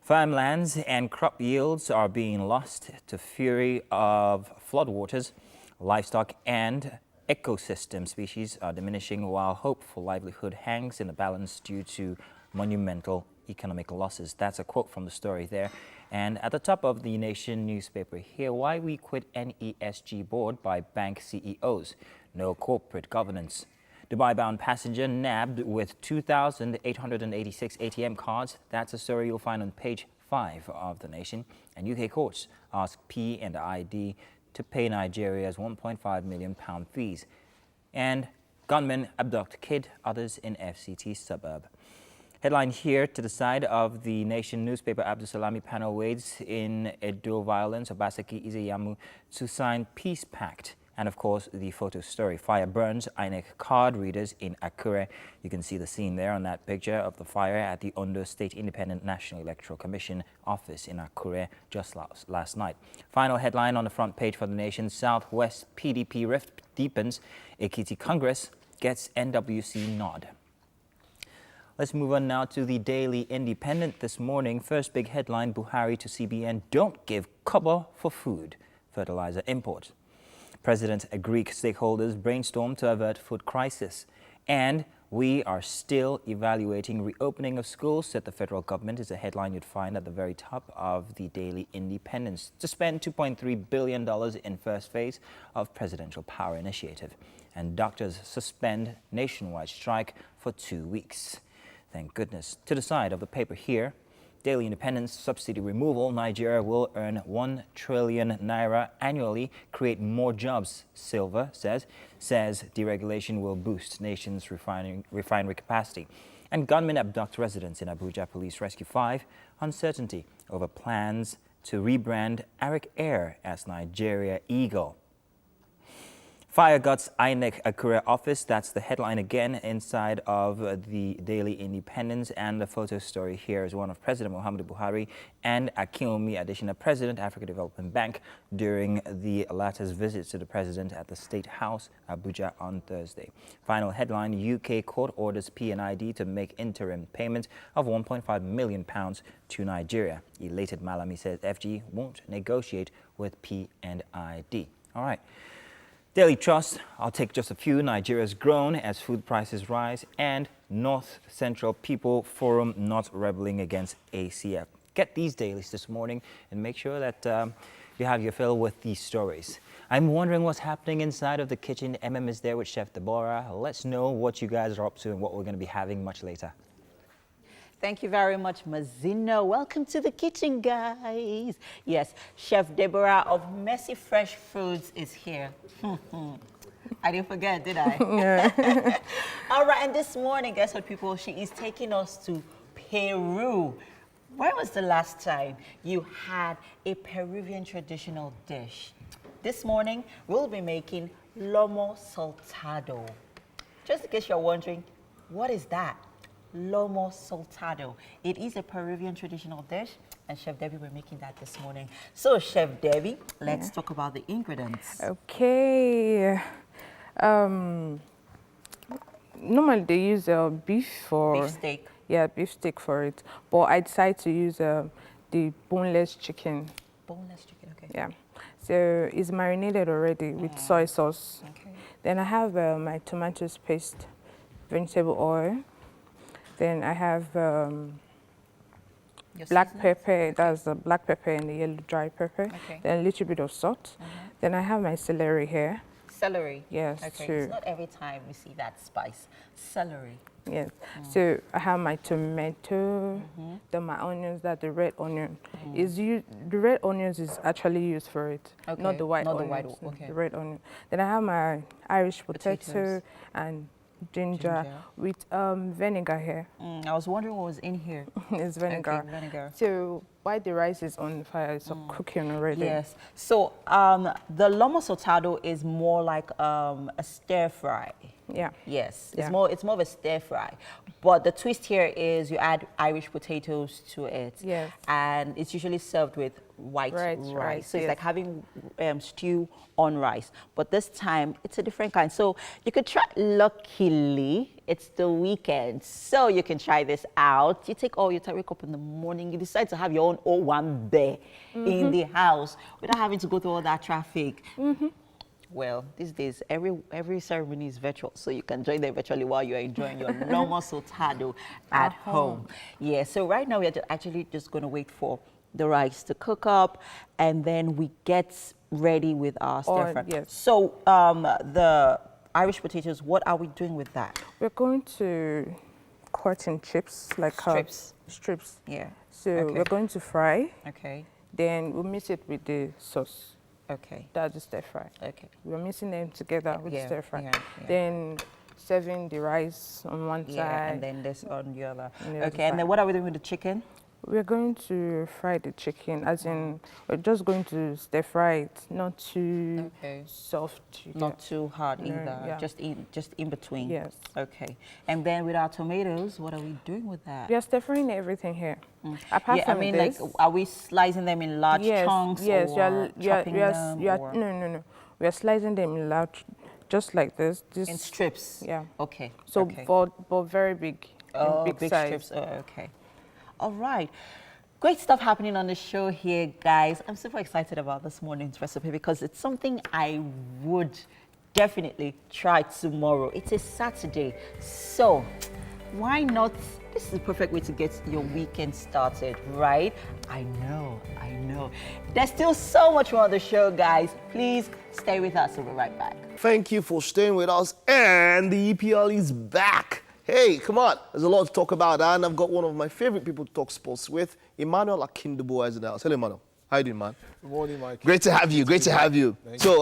Farmlands and crop yields are being lost to fury of floodwaters. Livestock and ecosystem species are diminishing while hope for livelihood hangs in the balance due to monumental economic losses. That's a quote from the story there. And at the top of the Nation newspaper here, why we quit NESG board by bank CEOs. No corporate governance. Dubai-bound passenger nabbed with 2,886 ATM cards. That's a story you'll find on page 5 of the Nation. And UK courts ask P&ID to pay Nigeria's £1.5 million fees. And gunmen abduct kid, others in FCT suburb. Headline here to the side of the Nation newspaper, Abdul Salami panel wades in Edo violence, Obaseki Izeyamu to sign peace pact. And of course, the photo story. Fire burns INEC card readers in Akure. You can see the scene there on that picture of the fire at the Ondo State Independent National Electoral Commission office in Akure just last night. Final headline on the front page for the Nation. Southwest PDP rift deepens. Ekiti Congress gets NWC nod. Let's move on now to the Daily Independent this morning. First big headline, Buhari to CBN, don't give kobo for food fertilizer imports. President and Greek stakeholders brainstorm to avert food crisis. And we are still evaluating reopening of schools, said the federal government, is a headline you'd find at the very top of the Daily Independent. To spend $2.3 billion in first phase of Presidential Power Initiative. And doctors suspend nationwide strike for 2 weeks. Thank goodness. To the side of the paper here, Daily Independence subsidy removal. Nigeria will earn 1 trillion naira annually, create more jobs, Silva says. Says deregulation will boost nation's refinery capacity. And gunmen abduct residents in Abuja. Police rescue 5. Uncertainty over plans to rebrand Arik Air as Nigeria Eagle. Fire guts INEC Akure office. That's the headline again inside of the Daily Independence. And the photo story here is one of President Muhammadu Buhari and Akinwumi Adesina, President, Africa Development Bank, during the latter's visit to the President at the State House, Abuja, on Thursday. Final headline, UK court orders P&ID to make interim payment of £1.5 million to Nigeria. Elated Malami says FG won't negotiate with P&ID. All right. Daily Trust, I'll take just a few. Nigeria's grown as food prices rise, and North Central People Forum not rebelling against ACF. Get these dailies this morning and make sure that you have your fill with these stories. I'm wondering what's happening inside of the kitchen. MM is there with Chef Deborah. Let's know what you guys are up to and what we're going to be having much later. Thank you very much, Mazino. Welcome to the kitchen, guys. Yes, Chef Deborah of Messy Fresh Foods is here. I didn't forget, did I? Yeah. All right, and this morning, guess what, people? She is taking us to Peru. When was the last time you had a Peruvian traditional dish? This morning, we'll be making Lomo Saltado. Just in case you're wondering, what is that? Lomo Saltado. It is a Peruvian traditional dish, and Chef Debbie, we're making that this morning. So, Chef Debbie, let's talk about the ingredients. Okay. Normally they use beef for... Beef steak. Yeah, beef steak for it. But I decided to use the boneless chicken. Boneless chicken, okay. Yeah. So it's marinated already with soy sauce. Okay. Then I have my tomatoes paste, vegetable oil. Then I have black pepper, that's the black pepper and the yellow dry pepper. Okay. Then a little bit of salt. Then I have my celery here. Celery? Yes. Okay, too. it's not every time we see that spice. Celery. Yes. So I have my tomato, then my onions, that's the red onion. The red onions is actually used for it, Okay. not the white Not onions. the white, okay. The red onion. Then I have my Irish potato Potatoes. and ginger with vinegar here. I was wondering what was in here. It's vinegar. Okay, vinegar. So while the rice is on the fire, it's cooking already. Yes. So the Lomo Saltado is more like a stir fry. Yeah. Yes, Yeah. it's more of a stir fry. But the twist here is you add Irish potatoes to it. Yes. And it's usually served with white rice. So it's yes. like having stew on rice. But this time, it's a different kind. So you could try, luckily, it's the weekend. So you can try this out. You take all your time, wake up in the morning, you decide to have your own O1 there in the house without having to go through all that traffic. Well, these days, every ceremony is virtual, so you can join them virtually while you're enjoying your Lomo Saltado at home. Yeah, so right now, we're actually just going to wait for the rice to cook up, and then we get ready with our stir fry. Yes. So the Irish potatoes, what are we doing with that? We're going to cut in chips, like strips. Yeah. So we're going to fry. Okay. Then we'll mix it with the sauce. Okay. That's the stir fry. Okay. We're mixing them together with the stir fry. Yeah. Then serving the rice on one side. And then this on the other. the other Okay, and then side. what are we doing with the chicken? We're going to fry the chicken, as in we're just going to stir fry it, not too soft. Not too hard No, either. yeah. Just in between. Yes. Okay. And then with our tomatoes, what are we doing with that? We are stir frying everything here. Apart Yeah, I from mean, this, like, are we slicing them in large chunks yes, or chopping them? or No. We are slicing them in large, just like this. in strips? Yeah. Okay. So, okay. but very big. Oh, in big size. strips. Oh, okay. All right. Great stuff happening on the show here, guys. I'm super excited about this morning's recipe because it's something I would definitely try tomorrow. It's a Saturday, so why not? This is the perfect way to get your weekend started, right? I know. There's still so much more on the show, guys. Please stay with us. We'll be right back. Thank you for staying with us. And the EPL is back. Hey, come on. There's a lot to talk about. And I've got one of my favorite people to talk sports with, Emmanuel Akindubo, as in the house. Hello, Emmanuel. How you doing, man? Good morning, Mike. Great to have you. Great to have you. So,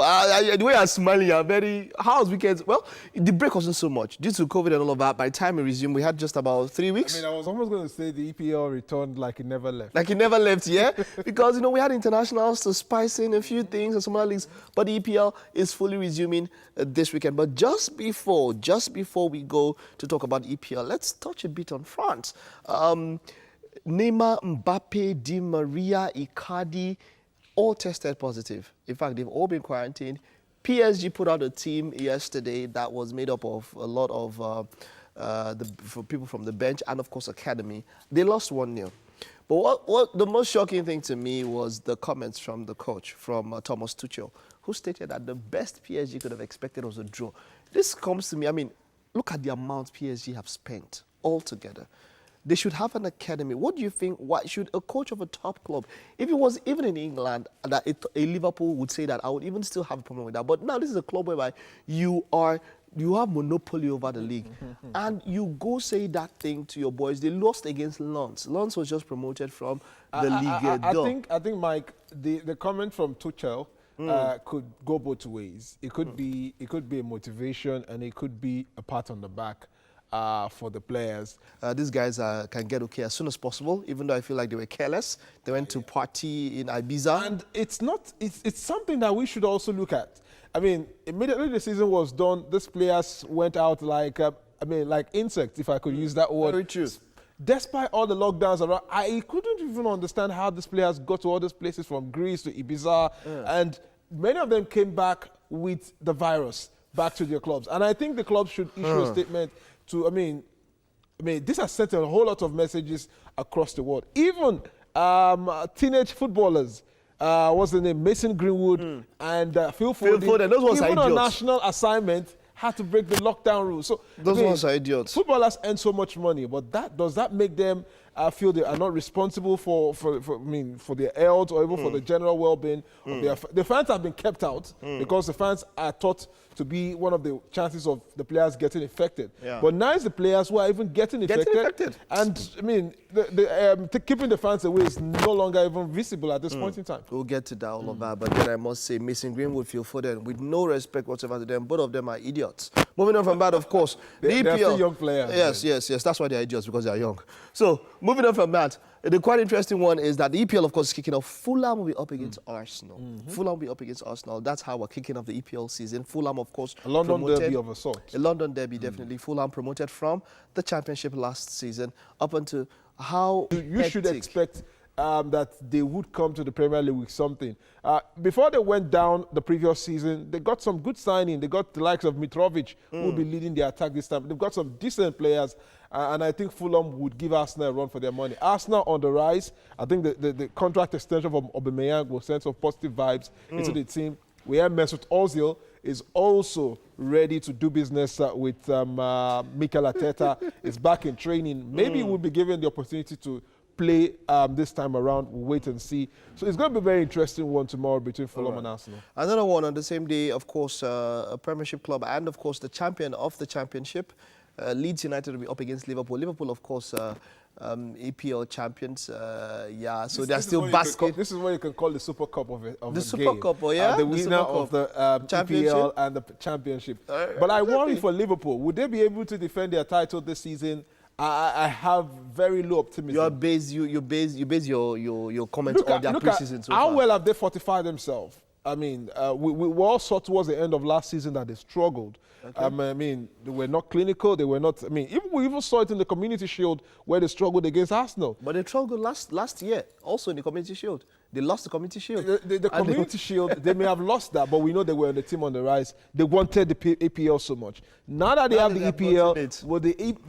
the way I'm smiling, I'm very... How's weekends? Well, the break wasn't so much. Due to COVID and all of that, by the time we resumed, we had just about 3 weeks. I mean, I was almost going to say the EPL returned like it never left. Like it never left, yeah? Because, we had internationals to spice in a few things and some other leagues. But the EPL is fully resuming this weekend. But just before we go to talk about the EPL, let's touch a bit on France. Neymar, Mbappe, Di Maria, Icardi, all tested positive. In fact, they've all been quarantined. PSG put out a team yesterday that was made up of a lot of for people from the bench and, of course, academy. They lost 1-0. But what the most shocking thing to me was the comments from the coach, from Thomas Tuchel, who stated that the best PSG could have expected was a draw. This comes to me, I mean, look at the amount PSG have spent altogether. They should have an academy. What do you think? Why should a coach of a top club, if it was even in England, that a Liverpool would say that, I would even still have a problem with that. But now this is a club whereby you have monopoly over the league. And you go say that thing to your boys. They lost against Lens. Lens was just promoted from the Ligue 2. I think, Mike, the comment from Tuchel could go both ways. It could be a motivation, and it could be a pat on the back for the players. These guys can get okay as soon as possible, even though I feel like they were careless. They went to party in Ibiza. And it's something that we should also look at. I mean, immediately the season was done, these players went out like insects, if I could use that word. Very true. Despite all the lockdowns around, I couldn't even understand how these players got to all these places from Greece to Ibiza. And many of them came back with the virus back to their clubs. And I think the clubs should issue a statement to, I mean, this has sent a whole lot of messages across the world. Even teenage footballers, what's the name, Mason Greenwood and Phil Foden, those ones even are on idiots. national assignment, had to break the lockdown rules. So Those ones are idiots. Footballers earn so much money, but does that make them feel they are not responsible for their health or even for the general well-being of their the fans have been kept out because the fans are thought to be one of the chances of the players getting infected. Yeah. But now it's the players who are even getting infected. And I mean, keeping the fans away is no longer even visible at this point in time. We'll get to that, all of that. But then I must say, Mason Greenwood, Phil Foden, with no respect whatsoever to them, both of them are idiots. Moving on from that, of course, the EPL. They're still young players. Yes. That's why they're idiots, because they're young. So, moving on from that, the quite interesting one is that the EPL, of course, is kicking off. Fulham will be up against Arsenal. Fulham will be up against Arsenal. That's how we're kicking off the EPL season. Fulham, of course, a London promoted, derby of a sort. A London derby, definitely. Fulham promoted from the Championship last season up until how you should expect that they would come to the Premier League with something. Before they went down the previous season, they got some good signing. They got the likes of Mitrovic, who will be leading the attack this time. They've got some decent players, and I think Fulham would give Arsenal a run for their money. Arsenal on the rise. I think the contract extension from Aubameyang will send some positive vibes into the team. We have Mesut Ozil is also ready to do business with Mikel Arteta. Is back in training. Maybe he will be given the opportunity to play this time around. We'll wait and see. So it's going to be a very interesting one tomorrow between Fulham and Arsenal. Another one on the same day, of course, a Premiership club and, of course, the champion of the Championship. Leeds United will be up against Liverpool. Liverpool, of course, EPL champions. So they're still basket. This is what you can call the Super Cup of the Super Cup, the winner of the EPL and the Championship. But I worry for Liverpool. Would they be able to defend their title this season? I have very low optimism. You base your comments on their preseason so far. How well have they fortified themselves? I mean, we all saw towards the end of last season that they struggled. Okay. I mean, they were not clinical. They were not. I mean, we even saw it in the Community Shield where they struggled against Arsenal. But they struggled last year, also in the Community Shield. They lost the Community Shield. The Community Shield, they may have lost that, but we know they were on the team on the rise. They wanted the EPL so much. Now that they have the EPL, will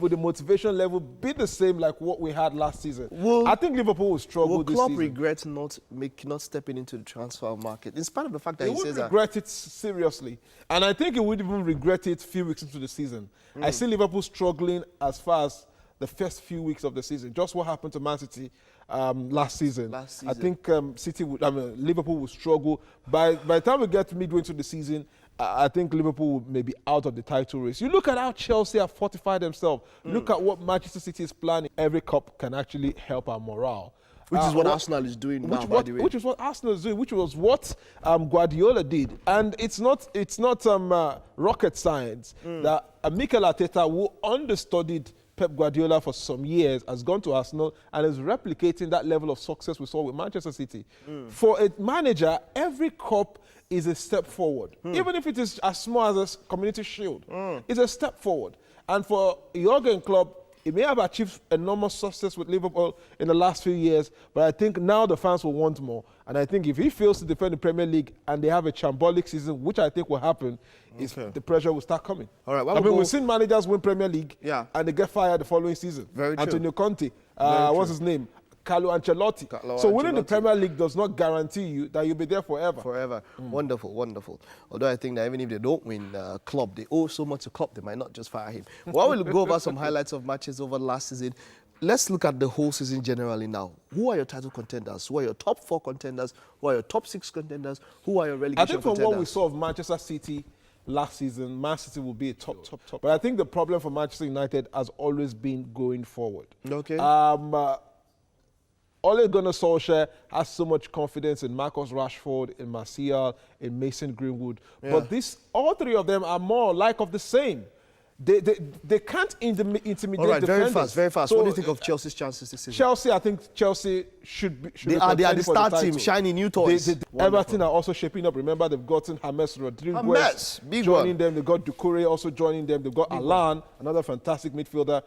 the motivation level be the same like what we had last season? I think Liverpool will struggle this season. Will Klopp regret not stepping into the transfer market, in spite of the fact that he says that? He would regret it seriously. And I think he would even regret it a few weeks into the season. I see Liverpool struggling as far as the first few weeks of the season. Just what happened to Man City last season. I think Liverpool will struggle. By the time we get midway into the season, I think Liverpool may be out of the title race. You look at how Chelsea have fortified themselves. Look at what Manchester City is planning. Every cup can actually help our morale. Which is what Arsenal is doing now, by the way. Which is what Arsenal is doing, which was what Guardiola did. And it's not rocket science that Mikel Arteta, who understudied Pep Guardiola for some years, has gone to Arsenal and is replicating that level of success we saw with Manchester City. For a manager, every cup is a step forward. Even if it is as small as a Community Shield, it's a step forward. And for Jurgen Klopp, he may have achieved enormous success with Liverpool in the last few years, but I think now the fans will want more. And I think if he fails to defend the Premier League and they have a shambolic season, which I think will happen, the pressure will start coming. All right, we've seen managers win Premier League and they get fired the following season. Very true. Antonio Conte, what's his name? Carlo Ancelotti. So winning the Premier League does not guarantee you that you'll be there forever. Wonderful, wonderful. Although I think that even if they don't win Klopp, they owe so much to Klopp, they might not just fire him. While we'll go over some highlights of matches over last season, let's look at the whole season generally now. Who are your title contenders? Who are your top 4 contenders? Who are your top 6 contenders? Who are your relegation contenders? I think from what we saw of Manchester City last season, Man City will be a top. But I think the problem for Manchester United has always been going forward. Okay. Ole Gunnar Solskjaer has so much confidence in Marcus Rashford, in Martial, in Mason Greenwood. But all 3 of them are more like of the same. They can't intimidate All right, defenders. very fast. So, what do you think of Chelsea's chances this season? Chelsea, I think Chelsea should be They are the start team, shiny new toys. Everton are also shaping up. Remember, they've gotten James Rodriguez big joining one. them. They've got Doucouré also joining them. They've got Alan, another fantastic midfielder.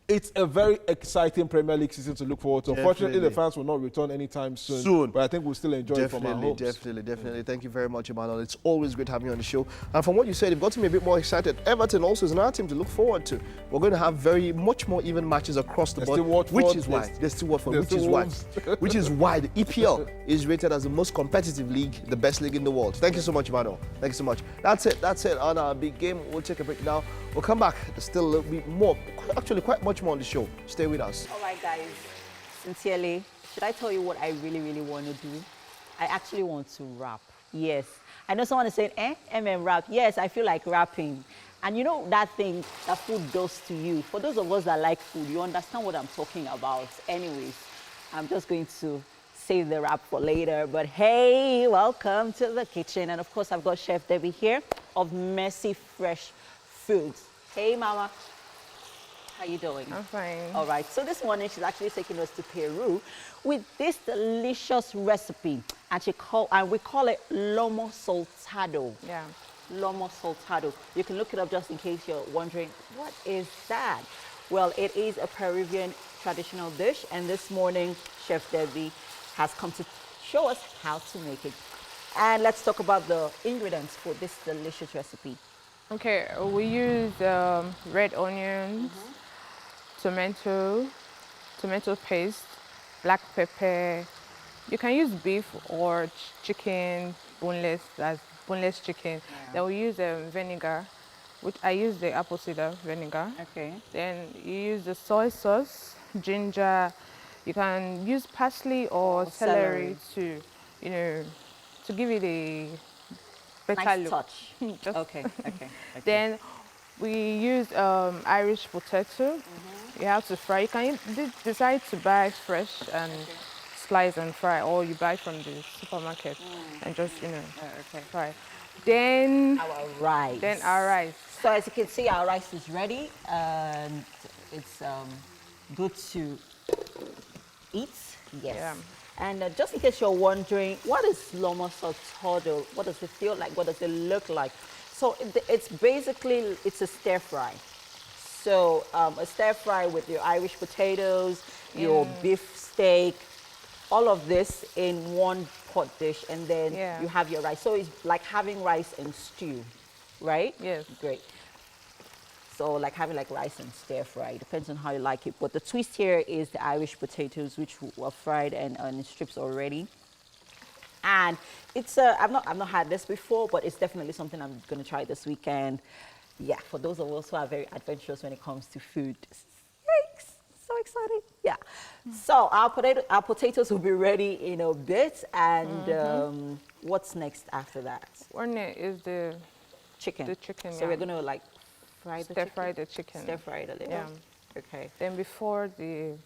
It's a very exciting Premier League season to look forward to. Unfortunately, the fans will not return anytime soon. But I think we'll still enjoy it from our homes. Definitely. Thank you very much, Emmanuel. It's always great having you on the show. And from what you said, you've got me a bit more excited. Everton also is another team to look forward to. We're going to have much more even matches across the board, which is why the EPL is rated as the most competitive league, the best league in the world. Thank you so much, Emmanuel. Thank you so much. That's it on our big game. We'll take a break now. We'll come back. There's still a little bit more, actually quite much more on the show. Stay with us. All right, guys. Sincerely, should I tell you what I really, really want to do? I actually want to rap. Yes. I know someone is saying, rap. Yes, I feel like rapping. And you know that thing that food does to you. For those of us that like food, you understand what I'm talking about. Anyways, I'm just going to save the rap for later. But hey, welcome to the kitchen. And of course, I've got Chef Debbie here of Messy Fresh foods. Hey, Mama. How you doing? I'm fine. All right, so this morning she's actually taking us to Peru with this delicious recipe, and we call it Lomo Saltado. Yeah. Lomo Saltado. You can look it up just in case you're wondering, what is that? Well, it is a Peruvian traditional dish, and this morning Chef Debbie has come to show us how to make it. And let's talk about the ingredients for this delicious recipe. Okay, we use red onions, tomato paste, black pepper. You can use beef or chicken, boneless chicken. Yeah. Then we use vinegar, which I use the apple cider vinegar. Okay. Then you use the soy sauce, ginger. You can use parsley or celery to, to give it a better Nice look. touch. Just- Okay. Then we use Irish potato. You have to fry. You can decide to buy fresh and slice and fry, or you buy from the supermarket and just fry. Then Our rice. So as you can see, our rice is ready, and it's good to eat. Yes. Yeah. And just in case you're wondering, what is Lomo Saltado? What does it feel like? What does it look like? So it's basically a stir fry. So a stir fry with your Irish potatoes, your beef steak, all of this in one pot dish, and then you have your rice. So it's like having rice and stew, right? Yes. Great. So like having like rice and stir fry, depends on how you like it. But the twist here is the Irish potatoes, which were fried and in strips already. And it's I've not had this before, but it's definitely something I'm gonna try this weekend. Yeah, for those of us who are very adventurous when it comes to food. Yikes, so excited. Yeah. So our potatoes will be ready in a bit, and what's next after that? One is the Chicken. The chicken. So we're gonna like fry the chicken. fry the chicken. Stir fry it a little. Yeah. Okay. Then before the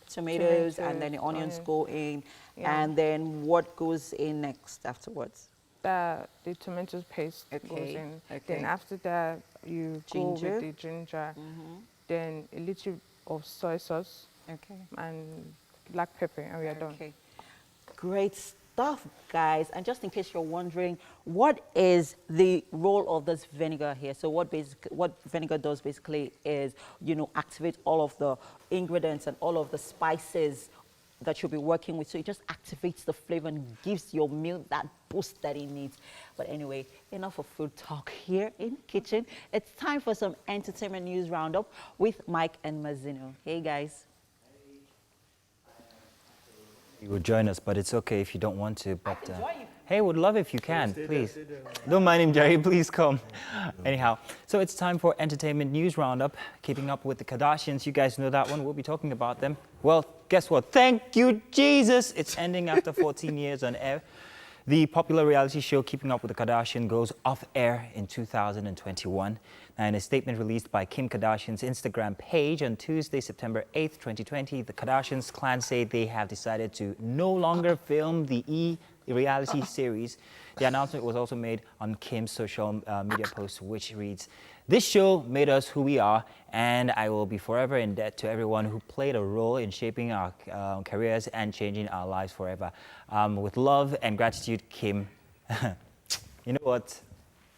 Tomatoes, and then the onions go in, and then what goes in next afterwards? the tomato paste goes in. Then after that, you go with the ginger. Then a little of soy sauce. And black pepper, and we are done. Great stuff, guys. And just in case you're wondering, what is the role of this vinegar here? So what vinegar does basically is, activate all of the ingredients and all of the spices that you'll be working with. So it just activates the flavor and gives your meal that boost that it needs. But anyway, enough of food talk here in the kitchen. It's time for some entertainment news roundup with Mike and Mazino. Hey, guys. You would join us, but it's okay if you don't want to. But hey, would love if you can, please. Don't mind him, Jerry. Please come. Anyhow, so it's time for entertainment news roundup. Keeping up with the Kardashians, you guys know that one. We'll be talking about them. Well, guess what? Thank you, Jesus. It's ending after 14 years on air. The popular reality show Keeping Up with the Kardashians goes off air in 2021. Now, in a statement released by Kim Kardashian's Instagram page on Tuesday, September 8th, 2020, the Kardashians clan say they have decided to no longer film the reality series. The announcement was also made on Kim's social media post, which reads, "This show made us who we are, and I will be forever in debt to everyone who played a role in shaping our careers and changing our lives forever. With love and gratitude, Kim." You know what?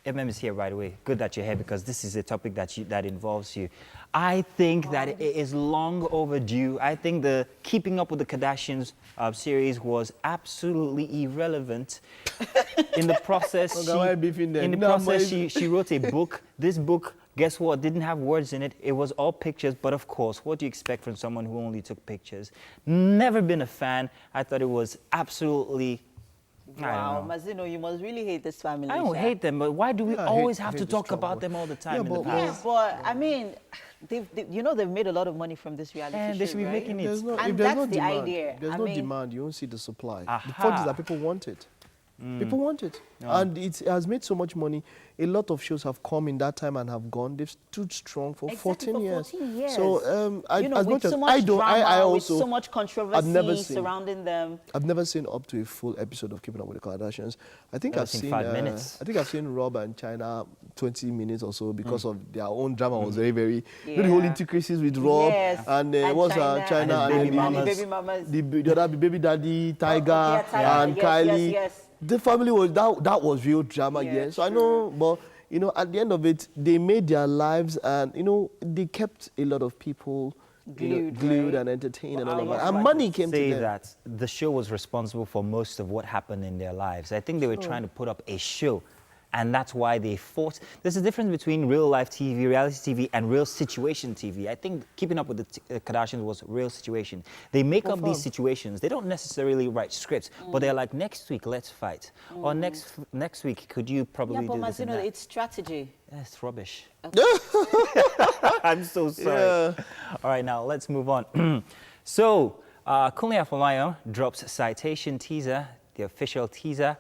MM is here right away. Good that you're here, because this is a topic that involves you. I think that it is long overdue. I think the Keeping Up with the Kardashians series was absolutely irrelevant. In the process, she wrote a book. This book, guess what, didn't have words in it. It was all pictures, but of course, what do you expect from someone who only took pictures? Never been a fan. I thought it was absolutely... Wow, Mazino, you must really hate this family. I don't hate them, but why do we always have to talk about them all the time in the past? But I mean, they've made a lot of money from this reality show, they should be right? making it. And that's the idea. There's no demand, you won't see the supply. Aha. The point is that people want it. People want it. And it has made so much money. A lot of shows have come in that time and have gone. They've stood strong for 14 years. So as much as I don't, I also, with so much controversy surrounding them. I've never seen up to a full episode of Keeping Up with the Kardashians. I think I've seen 5 minutes. I think I've seen Rob and China 20 minutes or so because of their own drama was very, very. You know, the whole intricacies with Rob and what's China and baby mamas. The other baby daddy, Tiger, and Kylie. Yes. The family was that was real drama, yes. So I know, but you know, at the end of it, they made their lives, and you know, they kept a lot of people glued and entertained and all of that. And money came to them. Say that the show was responsible for most of what happened in their lives. I think they were trying to put up a show. And that's why they fought. There's a difference between real life TV, reality TV, and real situation TV. I think Keeping Up with the Kardashians was real situation. They make up these situations. They don't necessarily write scripts, but they're like, next week, let's fight. Or next week, could you probably do this and that? It's strategy. It's rubbish. I'm so sorry. Yeah. All right, now let's move on. So, Kunle Afolayan drops citation teaser, the official teaser.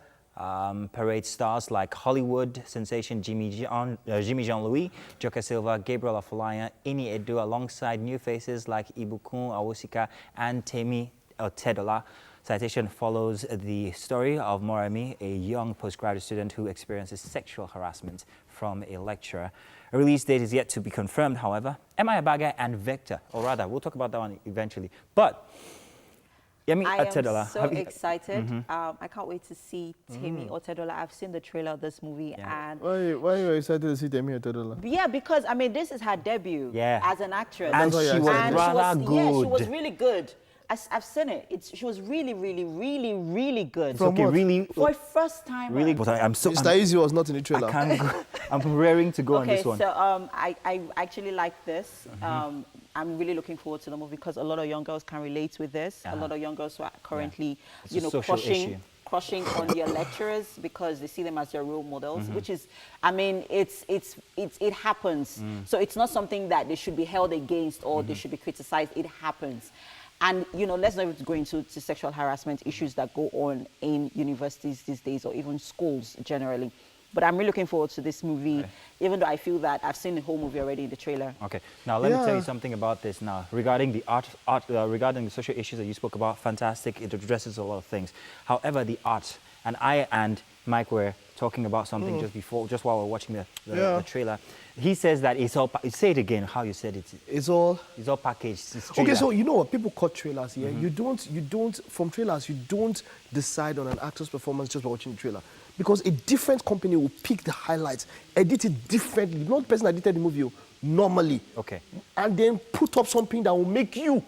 Parade stars like Hollywood sensation Jimmy Jean-Louis, Joker Silva, Gabriel Afolayan, Ini Edo, alongside new faces like Ibukun Awosika and Temi Otedola. Citation follows the story of Moremi, a young postgraduate student who experiences sexual harassment from a lecturer. A release date is yet to be confirmed, however. Emi Abaga and Vector, or rather, we'll talk about that one eventually. But I am so excited. I can't wait to see Temi Otedola. I've seen the trailer of this movie. And why are you excited to see Temi Otedola? Yeah, because, I mean, this is her debut as an actress. And she was rather good. Yeah, she was really good. I've seen it. She was really, really, really, really good. From what? Really, for a first time. Really, but I'm so. Mr. Easy was not in the trailer. I can't go. I'm raring to go on this one. Okay, so I actually like this. I'm really looking forward to the movie because a lot of young girls can relate with this. A lot of young girls who are currently, crushing on their lecturers because they see them as their role models, which is, I mean, it happens. So it's not something that they should be held against or they should be criticized. It happens. And, you know, let's not even go into sexual harassment issues that go on in universities these days or even schools generally. But I'm really looking forward to this movie, even though I feel that I've seen the whole movie already in the trailer. Okay, now let me tell you something about this now. Regarding the regarding the social issues that you spoke about, fantastic, it addresses a lot of things. However, the art, and I and Mike were talking about something just while we were watching the trailer. He says that it's all, say it again, how you said it. It's all packaged. Okay, so you know what, people cut trailers here. You don't, from trailers, you don't decide on an actor's performance just by watching the trailer. Because a different company will pick the highlights, edit it differently. Not the person that edited the movie, normally. Okay. And then put up something that will make you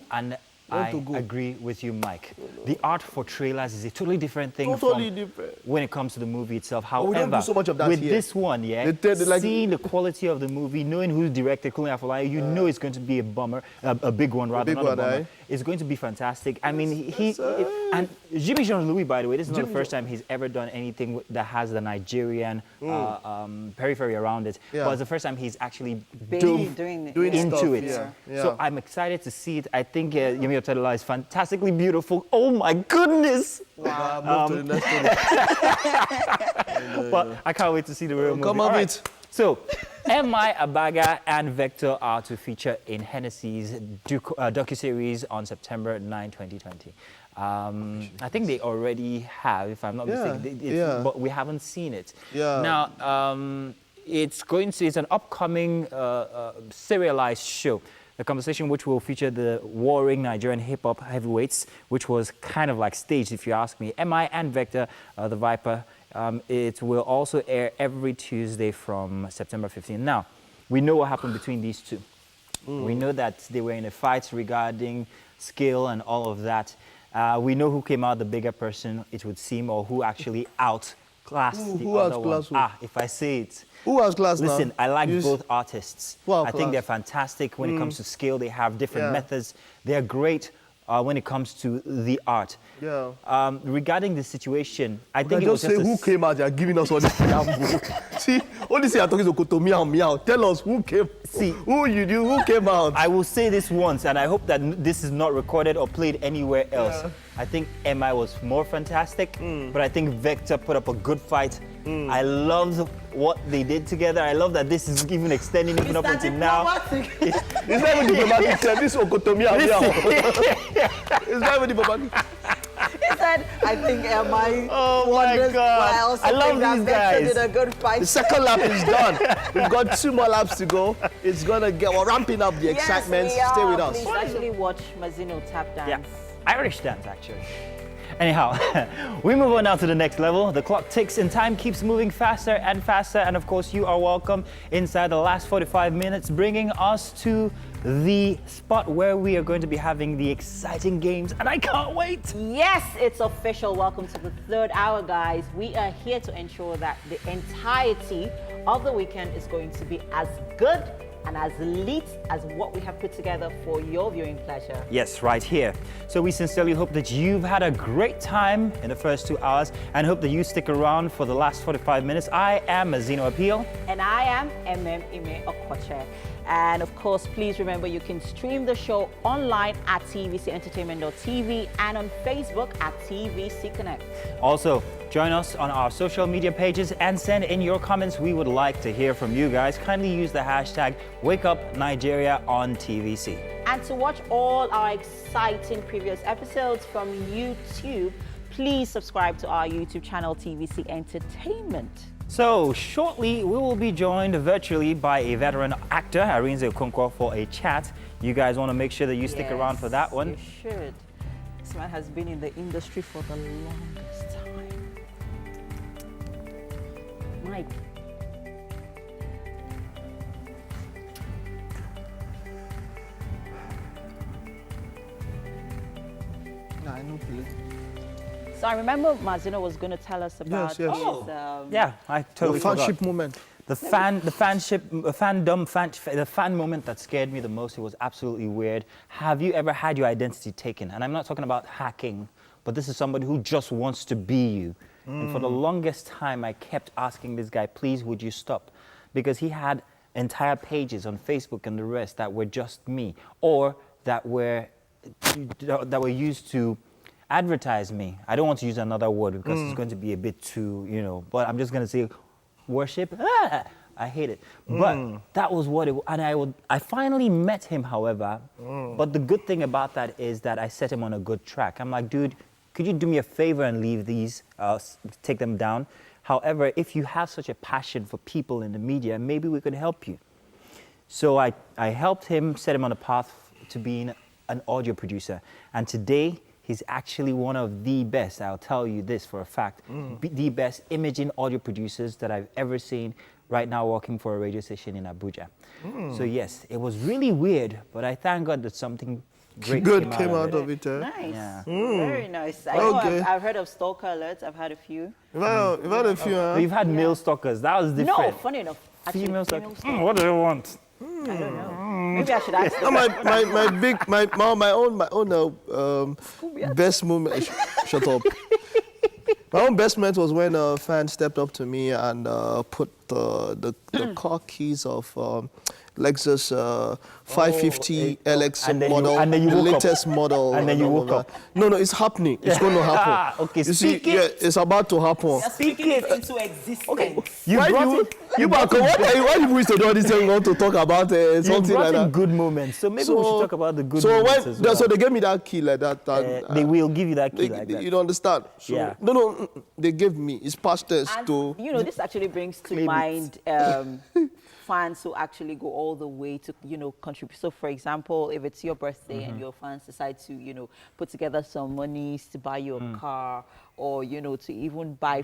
I agree with you, Mike. The art for trailers is a totally different thing when it comes to the movie itself. However, we don't do so much of that with here. this one, seeing the quality of the movie, knowing who directed Kunle Afolayan, you know it's going to be a big one rather, not a bummer. It's going to be fantastic. I mean, and Jimmy Jean-Louis, by the way, this is not the first time he's ever done anything that has the Nigerian periphery around it. But it's the first time he's actually doing into it. So I'm excited to see it. I think Yemi Otedola is fantastically beautiful. Oh my goodness! Wow. But I can't wait to see the real movie. Come on, it. So, M.I. Abaga and Vector are to feature in Hennessy's docuseries on September 9, 2020. I think they already have, if I'm not mistaken, but we haven't seen it. Now, it's an upcoming serialized show. The conversation which will feature the warring Nigerian hip-hop heavyweights, which was kind of like staged, if you ask me. M.I. and Vector, the Viper. It will also air every Tuesday from September 15. Now, we know what happened between these two. We know that they were in a fight regarding skill and all of that. We know who came out the bigger person, it would seem, or who actually outclassed the other one. If I say it. Who has class now? Listen, I like both artists. I think they're fantastic when it comes to skill. They have different methods. They're great when it comes to the art. Regarding the situation, I think it was just say who came out there giving us all this preamble. See, Only say you're talking to Koto meow meow. Tell us who came. See, who came out. I will say this once, and I hope that this is not recorded or played anywhere else. I think MI was more fantastic, but I think Vector put up a good fight. I love what they did together. I love that this is even extending even up until now. It's not even diplomatic. This is Koto meow meow. It's not even diplomatic. He said, I think MI. Oh my God. I love these guys. Did a good fight. The second lap is done. We've got 2 more laps to go. It's gonna get. We're ramping up the excitement. Yes, we are. Stay with us. Please actually watch Mazino tap dance. Yeah, Irish dance actually. Anyhow, we move on now to the next level. The clock ticks and time keeps moving faster and faster. And of course, you are welcome inside the last 45 minutes, bringing us to the spot where we are going to be having the exciting games. And I can't wait. Yes, it's official. Welcome to the 3rd hour, guys. We are here to ensure that the entirety of the weekend is going to be as good and as lit as what we have put together for your viewing pleasure. Yes, right here. So we sincerely hope that you've had a great time in the first 2 hours and hope that you stick around for the last 45 minutes. I am Mazino Appeal. And I am MM Ime Okwache. And of course, please remember you can stream the show online at tvcentertainment.tv and on Facebook at TVC Connect. Also, join us on our social media pages and send in your comments. We would like to hear from you guys. Kindly use the hashtag WakeUpNigeria on TVC. And to watch all our exciting previous episodes from YouTube, please subscribe to our YouTube channel, TVC Entertainment. So shortly, we will be joined virtually by a veteran actor, Arinze Okonkwo, for a chat. You guys want to make sure that you stick around for that one? You should. This man has been in the industry for the longest time. Mike. Nah, I know, please. So I remember Mazino was going to tell us about his, yeah, I totally the fanship forgot. moment. The fan moment that scared me the most. It was absolutely weird. Have you ever had your identity taken? And I'm not talking about hacking, but this is somebody who just wants to be you. And for the longest time, I kept asking this guy, please, would you stop? Because he had entire pages on Facebook and the rest that were just me, or that were used to advertise me. I don't want to use another word because it's going to be a bit too, but I'm just going to say worship. I hate it. But that was what it was. And I finally met him, however. But the good thing about that is that I set him on a good track. I'm like, dude, could you do me a favor and leave these, take them down? However, if you have such a passion for people in the media, maybe we could help you. So I helped him, set him on a path to being an audio producer. And today, he's actually one of the best, I'll tell you this for a fact, the best imaging audio producers that I've ever seen right now working for a radio station in Abuja. So yes, it was really weird, but I thank God that something great came out of it. Nice. Yeah. Very nice. I know I've heard of stalker alerts. I've had a few. You've had a few, huh? We've had male stalkers. That was different. No, funny enough. Actually, female stalkers. What do they want? I don't know. Maybe I should ask them. My own best moment. Shut up. My own best moment was when a fan stepped up to me and put the car keys of Lexus 550 LX model, and then you the woke latest up. model. And then you woke up. No, it's happening. It's going to happen. Okay, you see, it's about to happen. Speaking it into existence. Okay. Why you used to do all this thing? You want to talk about something like that? Good moments. So maybe we should talk about the good moments as well. So they gave me that key like that. They will give you that key like that. You don't understand? So, yeah. No, they gave me. It's past tense to... this actually brings to mind fans who actually go all the way to, contribute. So, for example, if it's your birthday and your fans decide to, put together some monies to buy you a car, or, to even buy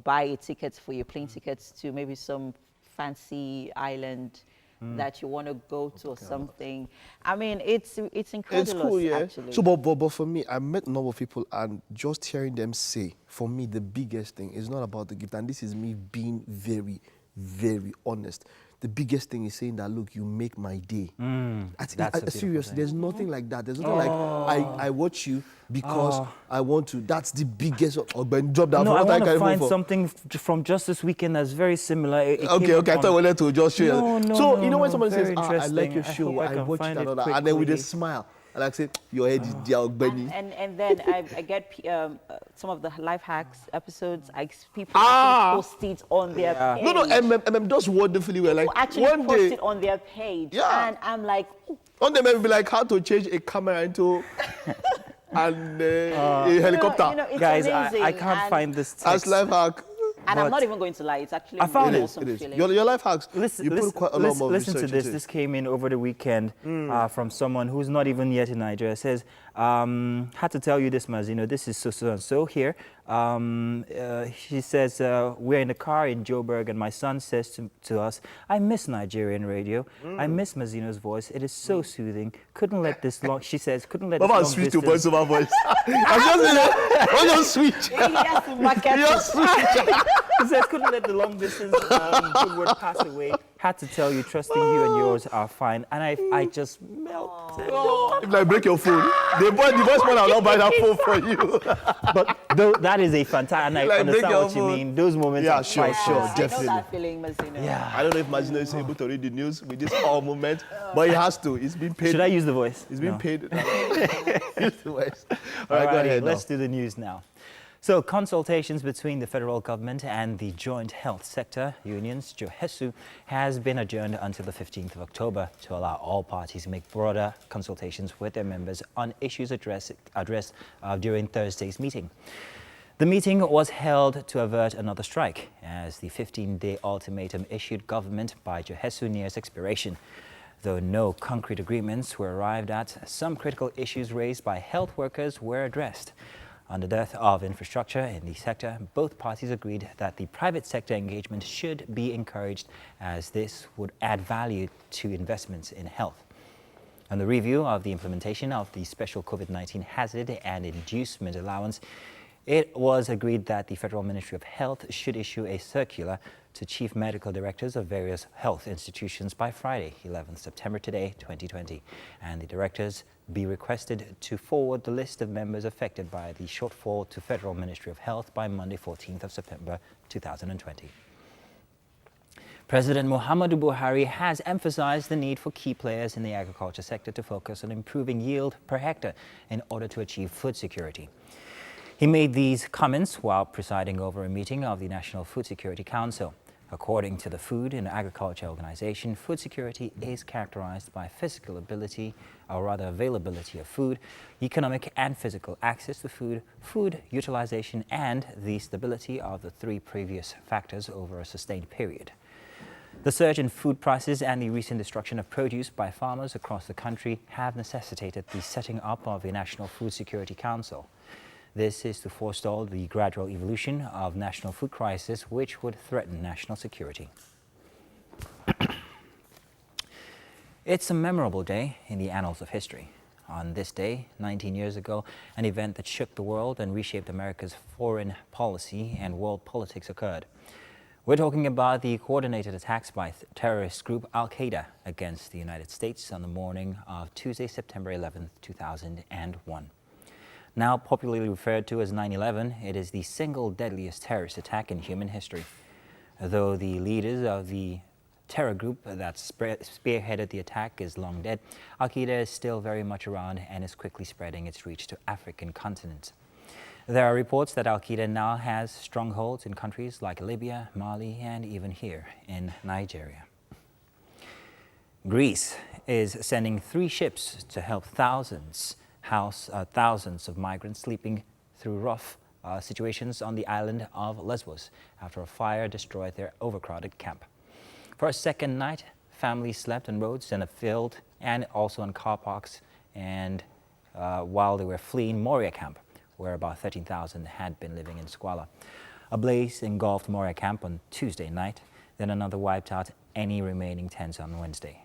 a ticket for your plane tickets to maybe some fancy island that you want to go to or something. I mean, it's incredible. It's cool, yeah. Actually. So, but for me, I met a number of people, and just hearing them say, for me, the biggest thing is not about the gift, and this is me being very, very honest. the biggest thing is saying that, look, you make my day. That's a beautiful Seriously, thing. there's nothing like that. There's nothing like, I watch you because I want to. That's the biggest. Oh, Ben, drop that. No, I What want can to find for? something from just this weekend that's very similar. It Okay, came okay. I on- thought we wanted to just share. No, so, you know, when no, somebody says, very I like your interesting. I show, hope I I can watch find it, it and then with a quickly. smile, and I say, your head is there, Benny. And then I get some of the life hacks episodes. People actually post it on their page. No, MM does wonderfully well. Like People actually one post day, it on their page. Yeah. And I'm like, one day maybe be like how to change a camera into a helicopter. You know, it's Guys, amazing. I can't and, find this As text. life hack. And I'm but- not even going to lie. It's actually I found an it. awesome It is. feeling. Your life hacks. Listen, you put quite a lot more listen to research this. into it. This came in over the weekend from someone who's not even yet in Nigeria. It says, had to tell you this, Mazino. This is so and so here. She says, we're in the car in Joburg, and my son says to us, I miss Nigerian radio. I miss Mazino's voice. It is so soothing. Couldn't let this long. She says, couldn't let this Mama, long switch to distance. voice over voice. I just switch. He has to market Just it. switch. He says, couldn't let the long distance good word pass away. Had to tell you, trusting you and yours are fine. And I just melted. If I break your phone, the voice man will not buy that phone for you. But that is a fantastic, and I Like, break understand your what you phone. mean. Those moments Yeah, are sure, quite sure, nice. I definitely. know that feeling, Mazino. Yeah. I don't know if Mazino is able to read the news with this all moment, but he has to. It's been paid. Should I use the voice? It's been No. paid. Use the voice. All right, go Alrighty, ahead. let's do the news now. So, consultations between the federal government and the joint health sector unions, JOHESU, has been adjourned until the 15th of October to allow all parties to make broader consultations with their members on issues addressed during Thursday's meeting. The meeting was held to avert another strike as the 15-day ultimatum issued government by JOHESU nears expiration. Though no concrete agreements were arrived at, some critical issues raised by health workers were addressed. On the dearth of infrastructure in the sector, both parties agreed that the private sector engagement should be encouraged as this would add value to investments in health. On the review of the implementation of the special COVID-19 hazard and inducement allowance, it was agreed that the Federal Ministry of Health should issue a circular to chief medical directors of various health institutions by Friday, 11th September 2020, and the directors be requested to forward the list of members affected by the shortfall to Federal Ministry of Health by Monday, 14th of September 2020. President Muhammadu Buhari has emphasized the need for key players in the agriculture sector to focus on improving yield per hectare in order to achieve food security. He made these comments while presiding over a meeting of the National Food Security Council. According to the Food and Agriculture Organization, food security is characterized by physical ability, or rather availability of food, economic and physical access to food, food utilization, and the stability of the three previous factors over a sustained period. The surge in food prices and the recent destruction of produce by farmers across the country have necessitated the setting up of a National Food Security Council. This is to forestall the gradual evolution of national food crisis, which would threaten national security. It's a memorable day in the annals of history. On this day, 19 years ago, an event that shook the world and reshaped America's foreign policy and world politics occurred. We're talking about the coordinated attacks by terrorist group Al-Qaeda against the United States on the morning of Tuesday, September 11, 2001. Now popularly referred to as 9/11, it is the single deadliest terrorist attack in human history. Though the leaders of the terror group that spearheaded the attack is long dead, Al-Qaeda is still very much around and is quickly spreading its reach to African continent. There are reports that Al-Qaeda now has strongholds in countries like Libya, Mali, and even here in Nigeria. Greece is sending 3 ships to help thousands of migrants sleeping through rough situations on the island of Lesbos after a fire destroyed their overcrowded camp. For a second night, families slept on roads in a field and also in car parks, and while they were fleeing Moria camp, where about 13,000 had been living in squalor. A blaze engulfed Moria camp on Tuesday night, then another wiped out any remaining tents on Wednesday.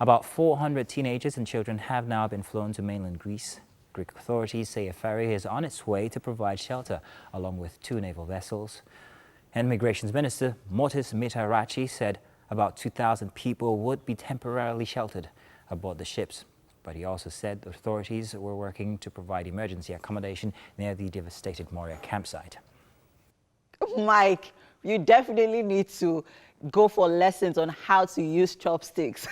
About 400 teenagers and children have now been flown to mainland Greece. Greek authorities say a ferry is on its way to provide shelter, along with 2 naval vessels. And Migrations Minister Mortis Mitarachi said About 2,000 people would be temporarily sheltered aboard the ships. But he also said the authorities were working to provide emergency accommodation near the devastated Moria campsite. Mike, you definitely need to go for lessons on how to use chopsticks.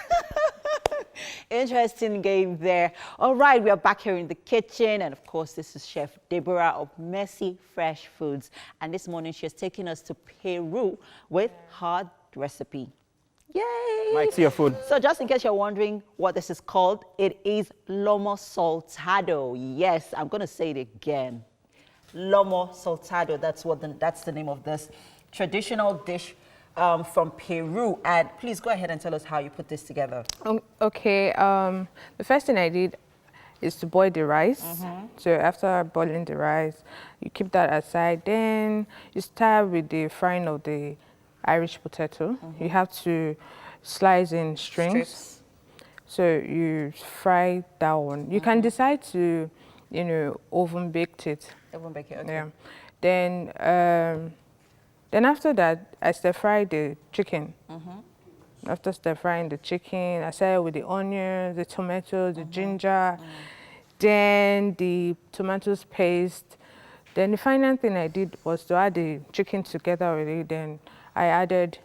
Interesting game there. All right, we are back here in the kitchen, and of course this is Chef Deborah of Mercy Fresh Foods, and this morning she has taken us to Peru with her recipe. Yay! Mike, see your food. So just in case you're wondering what this is called, it is Lomo Saltado. Yes, I'm going to say it again. Lomo Saltado, that's the name of this traditional dish from Peru. And please go ahead and tell us how you put this together. Okay, the first thing I did is to boil the rice. So after boiling the rice, you keep that aside. Then you start with the frying of the Irish potato. You have to slice in strips. So you fry that one. You can decide to, oven bake it. Oven bake it, okay. Yeah. Then after that, I stir fry the chicken. After stir frying the chicken, I started with the onions, the tomatoes, the ginger, then the tomatoes paste. Then the final thing I did was to add the chicken together with it. Then I added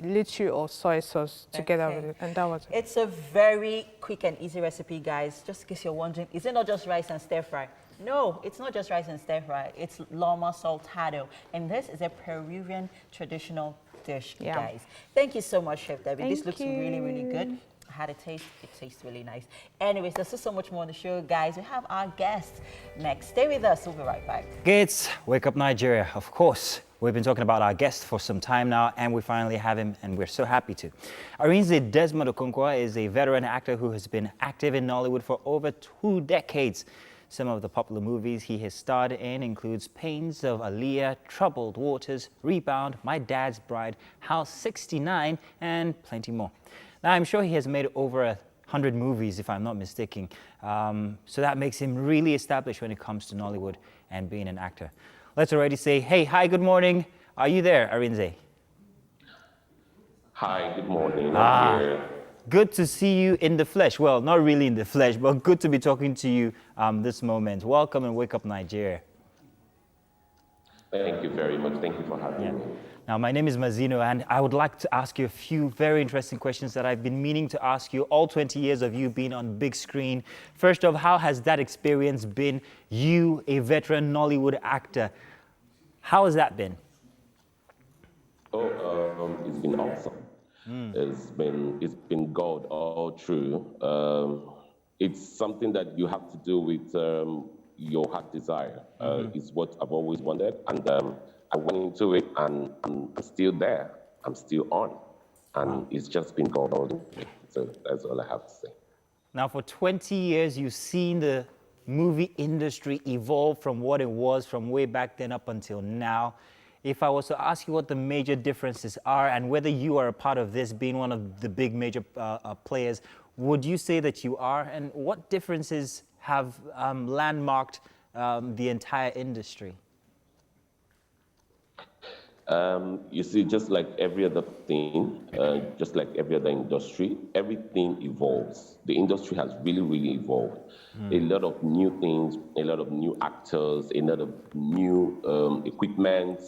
little or soy sauce together with it, and that was it. It's a very quick and easy recipe, guys. Just in case you're wondering, is it not just rice and stir fry? No, it's not just rice and stir fry. It's Lomo Saltado, and this is a Peruvian traditional dish, guys. Thank you so much, Chef Debbie. This looks really, really good. I had a taste. It tastes really nice. Anyways, there's still so much more on the show, guys. We have our guest next. Stay with us. We'll be right back. It's Wake Up Nigeria, of course. We've been talking about our guest for some time now, and we finally have him, and we're so happy to. Arinze Desmond Okonkwo is a veteran actor who has been active in Nollywood for over 2 decades. Some of the popular movies he has starred in includes Pains of Aaliyah, Troubled Waters, Rebound, My Dad's Bride, House 69, and plenty more. Now, I'm sure he has made over 100 movies, if I'm not mistaken. So that makes him really established when it comes to Nollywood and being an actor. Let's already say, hey, hi, good morning. Are you there, Arinze? Hi, good morning. I'm here. Good to see you in the flesh. Well, not really in the flesh, but good to be talking to you this moment. Welcome and Wake Up Nigeria. Thank you very much. Thank you for having me. Now, my name is Mazino, and I would like to ask you a few very interesting questions that I've been meaning to ask you all 20 years of you being on big screen. First off, how has that experience been? You, a veteran Nollywood actor, how has that been? Oh, it's been awesome. It's been gold all through. It's something that you have to do with your heart desire. It's what I've always wanted, and I went into it, and I'm still there. I'm still on, and it's just been gold all the way. So that's all I have to say. Now, for 20 years, you've seen the movie industry evolve from what it was from way back then up until now. If I was to ask you what the major differences are and whether you are a part of this, being one of the big major players, would you say that you are? And what differences have landmarked the entire industry? You see, just like every other thing, just like every other industry, everything evolves. The industry has really, really evolved. A lot of new things, a lot of new actors, a lot of new equipment.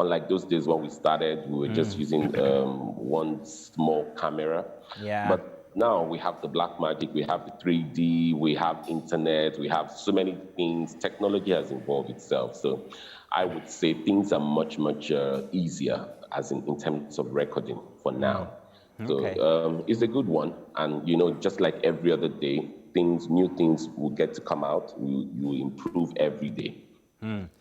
Unlike those days when we started, we were just using one small camera. But now we have the black magic, we have the 3D, we have internet, we have so many things. Technology has evolved itself. So I would say things are much, much easier as in terms of recording for now. So it's a good one. And, you know, just like every other day, new things will get to come out. You improve every day.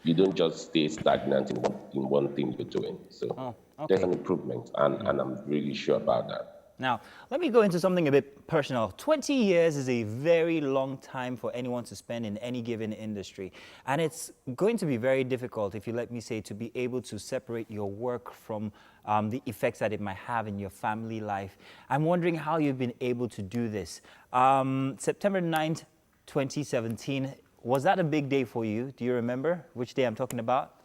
You don't just stay stagnant in one thing you're doing. So there's an improvement, and I'm really sure about that. Now, let me go into something a bit personal. 20 years is a very long time for anyone to spend in any given industry. And it's going to be very difficult, if you let me say, to be able to separate your work from the effects that it might have in your family life. I'm wondering how you've been able to do this. September 9th, 2017, was that a big day for you? Do you remember which day I'm talking about?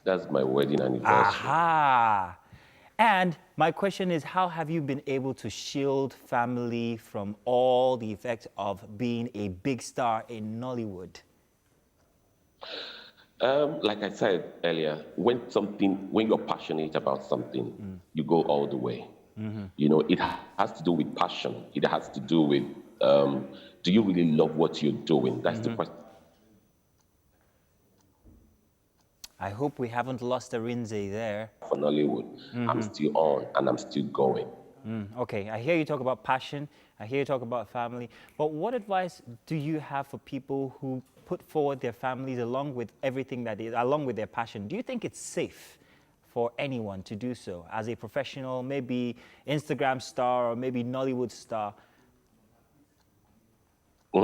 That's my wedding anniversary. Aha! And my question is, how have you been able to shield family from all the effects of being a big star in Nollywood? Like I said earlier, when you're passionate about something, you go all the way. You know, it has to do with passion. It has to do with, do you really love what you're doing? That's the question. I hope we haven't lost Arinze there. For Nollywood, I'm still on and I'm still going. Okay, I hear you talk about passion. I hear you talk about family. But what advice do you have for people who put forward their families along with everything that is, along with their passion? Do you think it's safe for anyone to do so as a professional, maybe Instagram star or maybe Nollywood star? He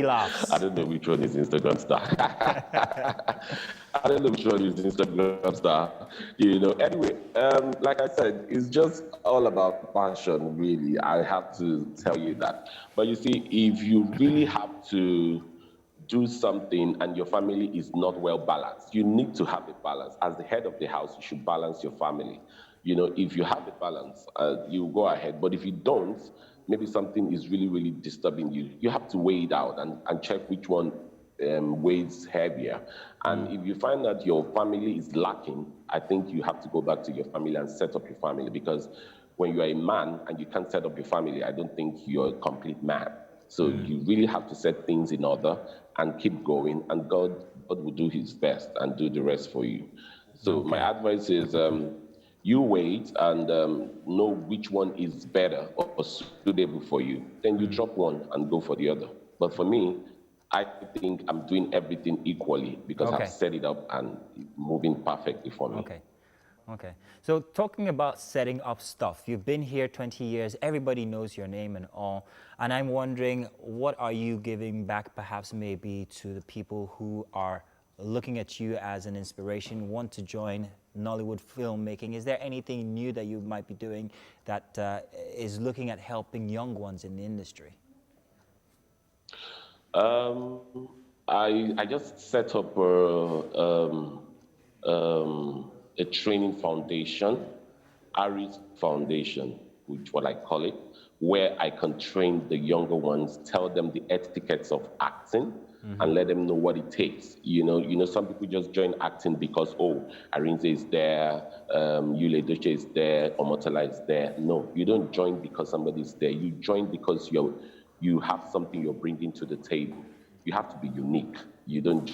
laughs. I don't know which one is Instagram star. I don't know which one is Instagram star. You know, anyway, like I said, it's just all about passion, really. I have to tell you that. But you see, if you really have to do something and your family is not well balanced, you need to have a balance. As the head of the house, you should balance your family. You know, if you have a balance, you go ahead. But if you don't, maybe something is really, really disturbing you. You have to weigh it out and check which one weighs heavier. And if you find that your family is lacking, I think you have to go back to your family and set up your family, because when you are a man and you can't set up your family, I don't think you're a complete man. So you really have to set things in order and keep going, and God will do his best and do the rest for you. So my advice is, you wait and know which one is better or suitable for you. Then you drop one and go for the other. But for me, I think I'm doing everything equally because I've set it up and it's moving perfectly for me. Okay. So talking about setting up stuff, you've been here 20 years, everybody knows your name and all. And I'm wondering, what are you giving back perhaps maybe to the people who are looking at you as an inspiration, want to join Nollywood filmmaking? Is there anything new that you might be doing that is looking at helping young ones in the industry? I just set up a training foundation, Aris Foundation, which what I call it, where I can train the younger ones, tell them the etiquettes of acting, and let them know what it takes. You know, some people just join acting because, Arinze is there, Yule Doche is there, Omotala is there. No, you don't join because somebody's there. You join because you have something you're bringing to the table. You have to be unique. You don't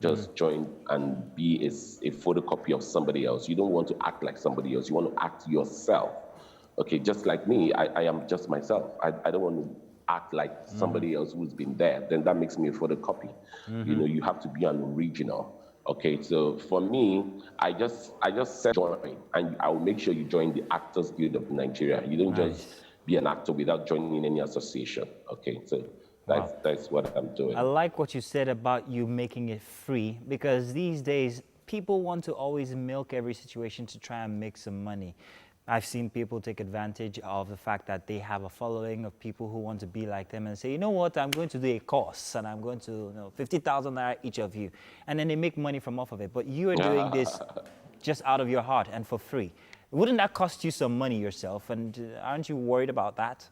just join and be a photocopy of somebody else. You don't want to act like somebody else. You want to act yourself. Okay, just like me, I am just myself. I don't want to act like somebody else who's been there. Then that makes me a photocopy. You know, you have to be an original. Okay, so for me, I just said join, and I will make sure you join the Actors Guild of Nigeria. You don't just be an actor without joining any association. Okay, so that's what I'm doing. I like what you said about you making it free, because these days people want to always milk every situation to try and make some money. I've seen people take advantage of the fact that they have a following of people who want to be like them and say, you know what, I'm going to do a course and I'm going to, 50,000 naira each of you. And then they make money from off of it. But you are doing this just out of your heart and for free. Wouldn't that cost you some money yourself? And aren't you worried about that?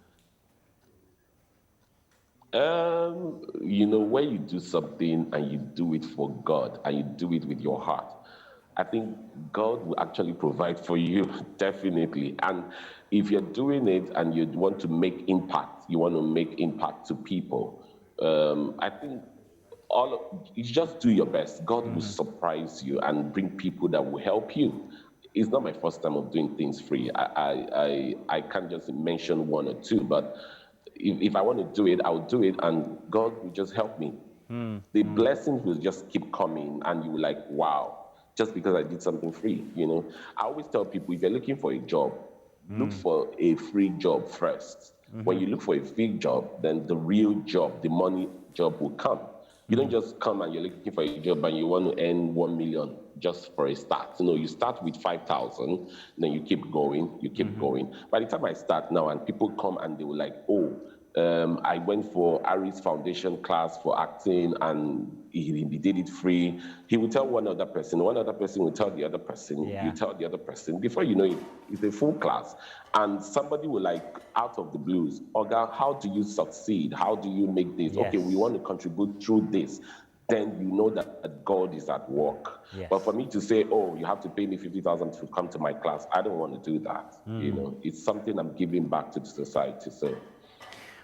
You know, when you do something and you do it for God and you do it with your heart, I think God will actually provide for you, definitely. And if you're doing it and you want to make impact, you want to make impact to people, I think you just do your best. God will surprise you and bring people that will help you. It's not my first time of doing things free. I can't just mention one or two, but if I want to do it, I'll do it, and God will just help me. The blessings will just keep coming, and you will like, wow, just because I did something free, I always tell people, if you're looking for a job, look for a free job first. When you look for a free job, then the real job, the money job will come. You don't just come and you're looking for a job and you want to earn 1 million just for a start. You start with 5,000, then you keep going, going. By the time I start now and people come and they were like, I went for Ari's foundation class for acting, and he did it free. He would tell one other person will tell the other person, you tell the other person. Before you know it, it's a full class. And somebody will like, out of the blues, Oga, how do you succeed? How do you make this? Yes. Okay, we want to contribute through this. Then you know that God is at work. Yes. But for me to say, oh, you have to pay me 50,000 to come to my class, I don't want to do that. You know, it's something I'm giving back to the society. So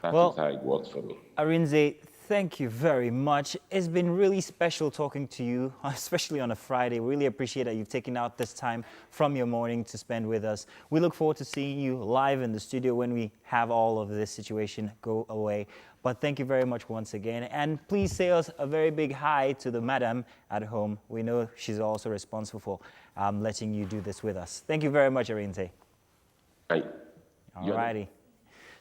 that is how it works for me. Arinze, thank you very much. It's been really special talking to you, especially on a Friday. We really appreciate that you've taken out this time from your morning to spend with us. We look forward to seeing you live in the studio when we have all of this situation go away. But thank you very much once again. And please say us a very big hi to the madam at home. We know she's also responsible for letting you do this with us. Thank you very much, Arinze. All righty.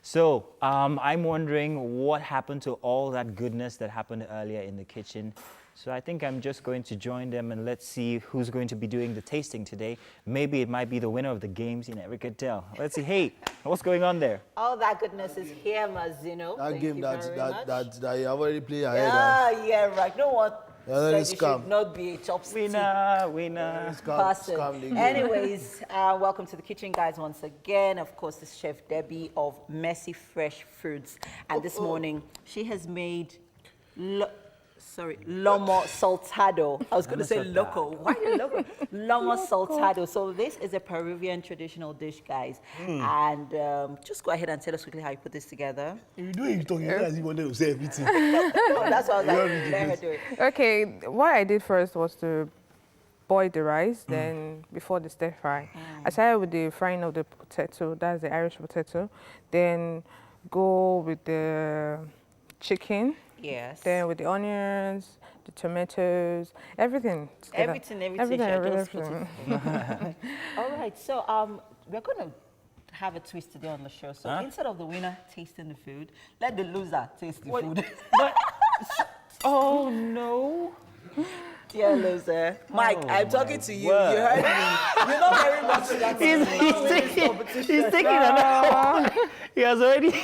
So I'm wondering what happened to all that goodness that happened earlier in the kitchen. So I think I'm just going to join them and let's see who's going to be doing the tasting today. Maybe it might be the winner of the games, you never could tell. Let's see. Hey, what's going on there? All that goodness is here, Mazino. That game that you have already played ahead. Yeah, right. No one said you should not be a chopstick Winner. person. Anyways, welcome to the kitchen, guys, once again. Of course, this Chef Debbie of Messy Fresh Fruits. And this morning, she has made... Lomo Saltado. I was going to say loco. Why loco? Lomo Saltado. So this is a Peruvian traditional dish, guys. And just go ahead and tell us quickly how you put this together. You do it, you as you wanted to say everything. That's what I was like, let her do it. Okay, what I did first was to boil the rice, then before the stir fry. I started with the frying of the potato, that's the Irish potato. Then go with the chicken. Yes. Then with the onions, the tomatoes, everything. Everything. All right, so we're going to have a twist today on the show. So instead of the winner tasting the food, let the loser taste the food. But, oh no. Dear loser. Mike, I'm talking to you. You heard me. You're not very much He's taking another. He has already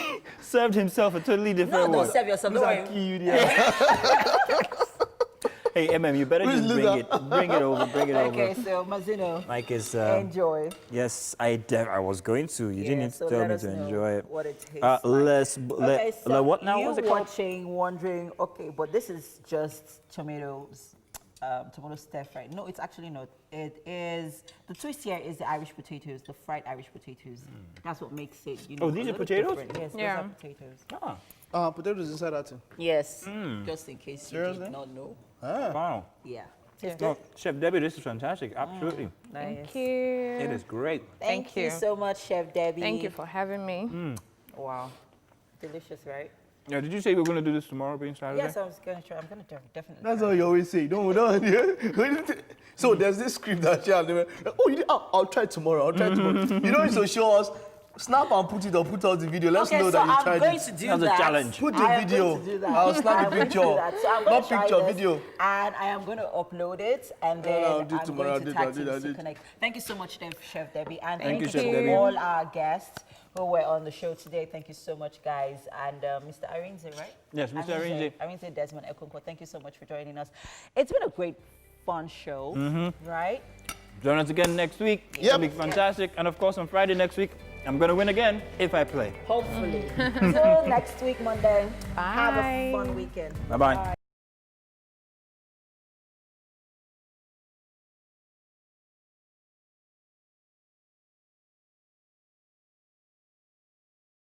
served himself a totally different one. Don't serve yourself. Don't worry. Hey, you better just bring it over. Okay, so Mazino, Mike is... enjoy. Yes, I was going to. You didn't need to tell me to enjoy it. What it tastes like. So what now? you What's it called? wondering, okay, but this is just tomatoes. Tomato stir fry. No, it's actually not. It is, the twist here is the Irish potatoes, the fried Irish potatoes. That's what makes it, you know. Oh, these are potatoes? Different. Yes, these are potatoes. Potatoes inside that thing? Yes, just in case you did not know. Wow. Yeah. No, Chef Debbie, this is fantastic. Absolutely. Thank you. It is great. Thank you so much, Chef Debbie. Thank you for having me. Wow. Delicious, right? Yeah, did you say we were going to do this tomorrow, being Saturday? Yes, I was going to try. I'm going to definitely That's try. all you always say. Don't. So there's this script that you have. I'll try tomorrow. You don't need to show us. Snap and put it or put out the video. Let's know that you tried it. I'm going to do that. That's a challenge. Put the video. I'll snap the picture. Not picture, video. And I am going to upload it, and then I'll do I'm tomorrow. going to tag teams to connect. Thank you so much, Chef Debbie, and thank you Chef to Debbie. all our guests who were on the show today. Thank you so much, guys. And Mr. Arinze, right? Yes, Mr. Arinze. Arinze Desmond Ekunko, thank you so much for joining us. It's been a great, fun show, right? Join us again next week. It'll be fantastic. And of course, on Friday next week, I'm going to win again if I play. Hopefully. Till next week, Monday. Bye. Have a fun weekend. Bye-bye.